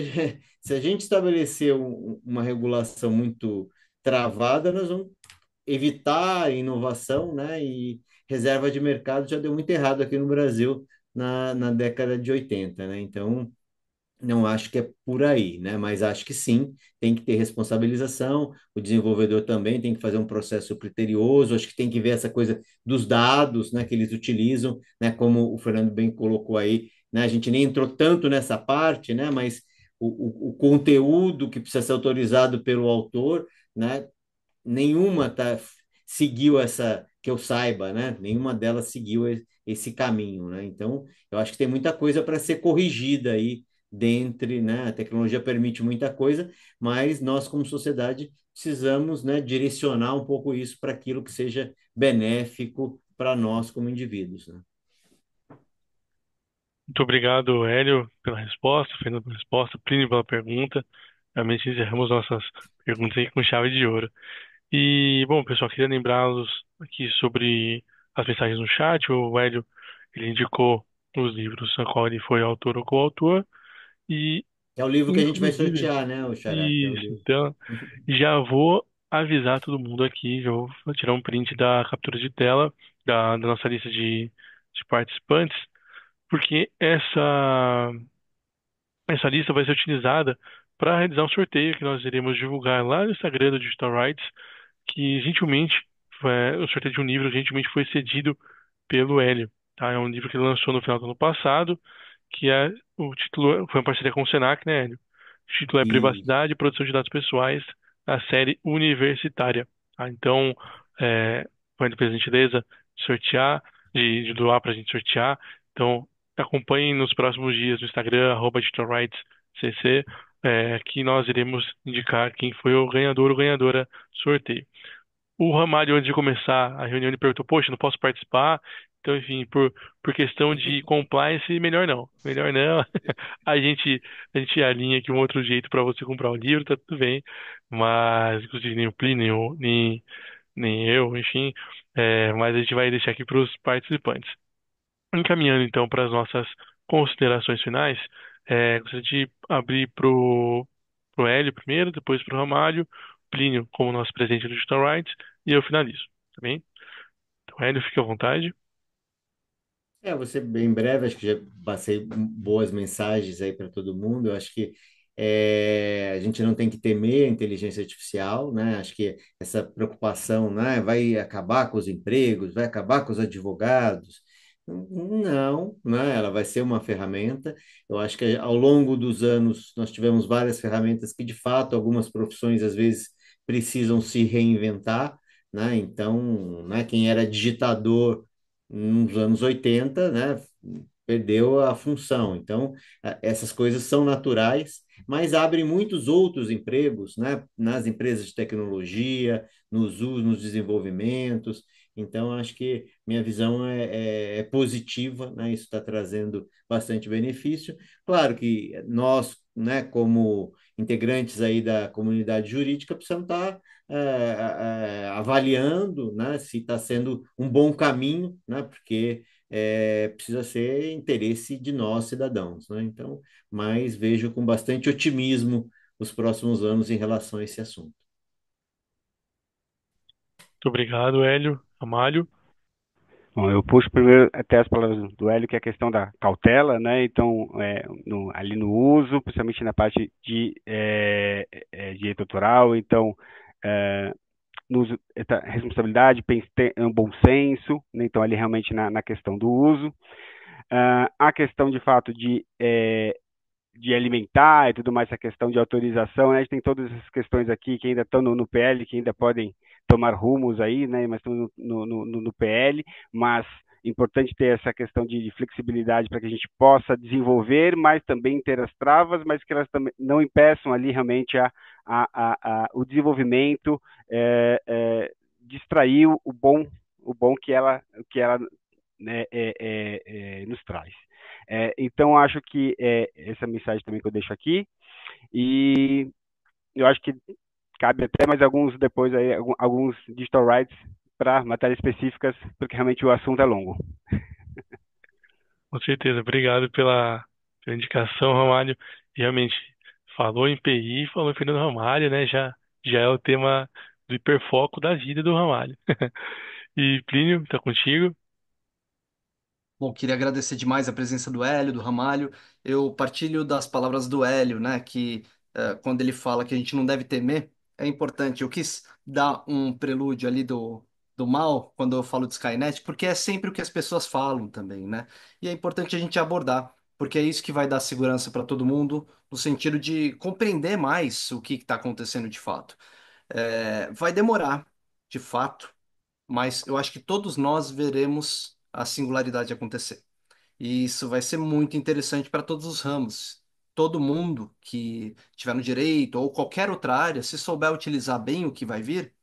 a gente estabelecer uma regulação muito travada, nós vamos evitar inovação, né? E reserva de mercado já deu muito errado aqui no Brasil na década de 80, né? Então, não acho que é por aí, né? Mas acho que sim, tem que ter responsabilização. O desenvolvedor também tem que fazer um processo criterioso. Acho que tem que ver essa coisa dos dados, né, que eles utilizam, né? Como o Fernando bem colocou aí, né? A gente nem entrou tanto nessa parte, né? Mas o conteúdo que precisa ser autorizado pelo autor, né? Nenhuma seguiu essa, que eu saiba, né? Nenhuma delas seguiu esse caminho, né? Então, eu acho que tem muita coisa para ser corrigida aí dentre, né? A tecnologia permite muita coisa, mas nós, como sociedade, precisamos, né, direcionar um pouco isso para aquilo que seja benéfico para nós como indivíduos, né? Muito obrigado, Hélio, pela resposta, Fernando pela resposta, Plínio pela pergunta. Realmente encerramos nossas perguntas aí com chave de ouro. E, bom, pessoal, queria lembrá-los aqui sobre as mensagens no chat. O Hélio, ele indicou os livros a qual ele foi autor ou coautor. E, É o livro que a gente vai inclusive, sortear, né, o Xará, que é o isso. livro. Então, já vou avisar todo mundo aqui, já vou tirar um print da captura de tela da nossa lista de participantes, porque essa lista vai ser utilizada para realizar um sorteio que nós iremos divulgar lá no Instagram do Digital Rights, que gentilmente, o sorteio de um livro gentilmente foi cedido pelo Hélio, tá? É um livro que ele lançou no final do ano passado, que o título foi uma parceria com o Senac, né, Hélio? O título é E Privacidade e Proteção de Dados Pessoais, a série universitária, tá? Então, foi a gentileza de sortear, de doar para a gente sortear. Então, acompanhem nos próximos dias no Instagram, @digitalrightscc, que nós iremos indicar quem foi o ganhador ou ganhadora do sorteio. O Ramalho, antes de começar a reunião, ele perguntou: Poxa, não posso participar? Então, enfim, por questão de compliance, melhor não. Melhor não. A gente, a gente alinha aqui um outro jeito para você comprar o livro, tá tudo bem. Mas, inclusive, nem o Plínio, nem eu, enfim. Mas a gente vai deixar aqui para os participantes. Encaminhando então para as nossas considerações finais, gostaria de abrir pro Hélio primeiro, depois pro Ramalho, Plínio como nosso presidente do Digital Rights, e eu finalizo, tá bem? Então, Hélio, fique à vontade. você bem breve, acho que já passei boas mensagens aí para todo mundo. Eu acho que a gente não tem que temer a inteligência artificial, né? Acho que essa preocupação, né, vai acabar com os empregos, vai acabar com os advogados. Não, né? Ela vai ser uma ferramenta. Eu acho que ao longo dos anos nós tivemos várias ferramentas que, de fato, algumas profissões às vezes precisam se reinventar, né? Então, né, quem era digitador nos anos 80, né? perdeu a função. Então, essas coisas são naturais, mas abrem muitos outros empregos, né? Nas empresas de tecnologia, nos usos, nos desenvolvimentos. Então, acho que minha visão é positiva, né? Isso está trazendo bastante benefício. Claro que nós, né, como integrantes aí da comunidade jurídica, precisamos estar avaliando, né, se está sendo um bom caminho, né? Porque precisa ser interesse de nós, cidadãos, né? Então, mas vejo com bastante otimismo os próximos anos em relação a esse assunto. Muito obrigado, Hélio, Amálio. Bom, eu puxo primeiro até as palavras do Hélio, que é a questão da cautela, né? Então, ali no uso, principalmente na parte direito autoral, então, é, no uso, responsabilidade, ter um bom senso, né? Então, ali realmente na questão do uso. A questão, de fato, de alimentar e tudo mais, essa questão de autorização, né? A gente tem todas essas questões aqui que ainda estão no PL, que ainda podem tomar rumos aí, né? Mas estão no PL, mas importante ter essa questão de flexibilidade para que a gente possa desenvolver, mas também ter as travas, mas que elas também não impeçam ali realmente o desenvolvimento, distrair o bom que ela né, nos traz. Então, acho que essa mensagem também que eu deixo aqui, e eu acho que cabe até mais alguns depois aí, alguns digital rights para matérias específicas, porque realmente o assunto é longo. Com certeza. Obrigado pela indicação, Ramalho. Realmente, falou em PI, falou em Fernando Ramalho, né? Já é o tema do hiperfoco da vida do Ramalho. E Plínio, tá contigo? Bom, queria agradecer demais a presença do Hélio, do Ramalho. Eu partilho das palavras do Hélio, né? Que quando ele fala que a gente não deve temer, é importante. Eu quis dar um prelúdio ali do mal quando eu falo de Skynet, porque é sempre o que as pessoas falam também, né? E é importante a gente abordar, porque é isso que vai dar segurança para todo mundo, no sentido de compreender mais o que está acontecendo de fato. Vai demorar, de fato, mas eu acho que todos nós veremos a singularidade acontecer. E isso vai ser muito interessante para todos os ramos. Todo mundo que tiver no direito ou qualquer outra área, se souber utilizar bem o que vai vir,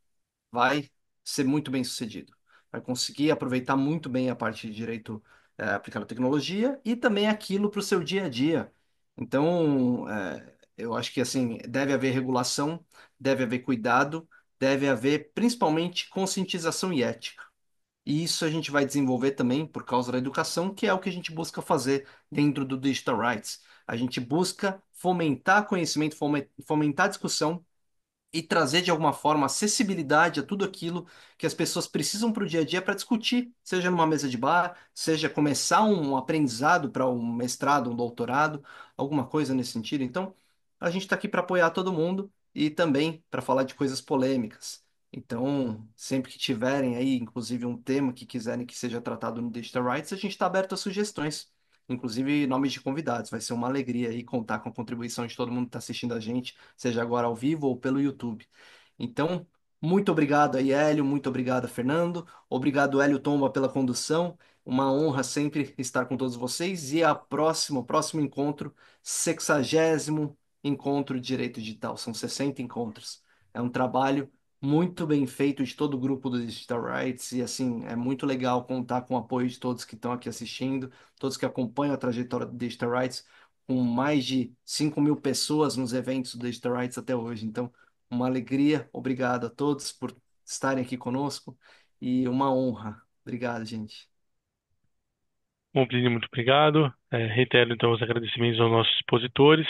vai ser muito bem sucedido. Vai conseguir aproveitar muito bem a parte de direito aplicado à tecnologia e também aquilo para o seu dia a dia. Então, eu acho que assim deve haver regulação, deve haver cuidado, deve haver principalmente conscientização e ética. E isso a gente vai desenvolver também por causa da educação, que é o que a gente busca fazer dentro do Digital Rights. A gente busca fomentar conhecimento, fomentar discussão e trazer de alguma forma acessibilidade a tudo aquilo que as pessoas precisam para o dia a dia para discutir, seja numa mesa de bar, seja começar um aprendizado para um mestrado, um doutorado, alguma coisa nesse sentido. Então, a gente está aqui para apoiar todo mundo e também para falar de coisas polêmicas. Então, sempre que tiverem aí, inclusive um tema que quiserem que seja tratado no Digital Rights, a gente está aberto a sugestões. Inclusive nomes de convidados. Vai ser uma alegria aí contar com a contribuição de todo mundo que está assistindo a gente, seja agora ao vivo ou pelo YouTube. Então, muito obrigado aí, Hélio, muito obrigado, Fernando. Obrigado, Hélio Tomba, pela condução. Uma honra sempre estar com todos vocês. E o próximo encontro, 60º encontro de Direito Digital. São 60 encontros. É um trabalho muito bem feito de todo o grupo do Digital Rights. E assim, é muito legal contar com o apoio de todos que estão aqui assistindo, todos que acompanham a trajetória do Digital Rights, com mais de 5.000 pessoas nos eventos do Digital Rights até hoje. Então, uma alegria. Obrigado a todos por estarem aqui conosco e uma honra. Obrigado, gente. Bom, Plínio, muito obrigado. Reitero, então, os agradecimentos aos nossos expositores.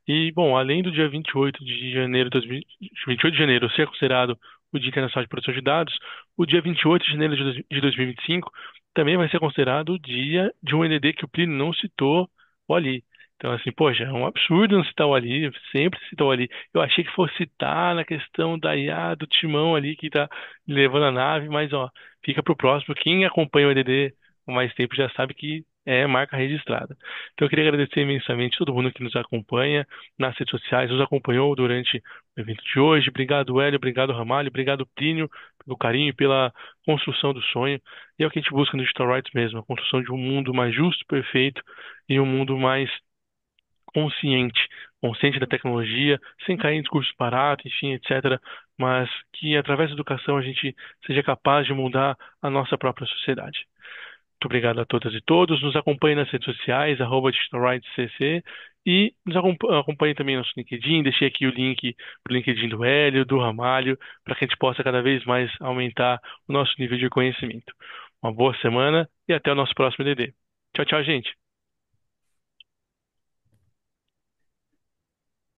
E, bom, além do dia 28 de janeiro, 28 de janeiro ser considerado o Dia Internacional de Proteção de Dados, o dia 28 de janeiro de 2025 também vai ser considerado o dia de um NDD que o Plínio não citou o Ali. Então, assim, poxa, é um absurdo não citar o Ali, sempre citar o Ali. Eu achei que fosse citar na questão da IA, do Timão ali que está levando a nave, mas, ó, fica para o próximo. Quem acompanha o NDD com mais tempo já sabe que é marca registrada. Então eu queria agradecer imensamente todo mundo que nos acompanha nas redes sociais, nos acompanhou durante o evento de hoje. Obrigado, Hélio, obrigado, Ramalho, obrigado, Plínio, pelo carinho e pela construção do sonho. E é o que a gente busca no Digital Rights mesmo, a construção de um mundo mais justo, perfeito e um mundo mais consciente, consciente da tecnologia, sem cair em discursos baratos, enfim, etc., mas que através da educação a gente seja capaz de mudar a nossa própria sociedade. Muito obrigado a todas e todos. Nos acompanhe nas redes sociais, @DigitalRightsCC, e nos acompanhe também no nosso LinkedIn. Deixei aqui o link para o LinkedIn do Hélio, do Ramalho, para que a gente possa cada vez mais aumentar o nosso nível de conhecimento. Uma boa semana e até o nosso próximo DD. Tchau, tchau, gente.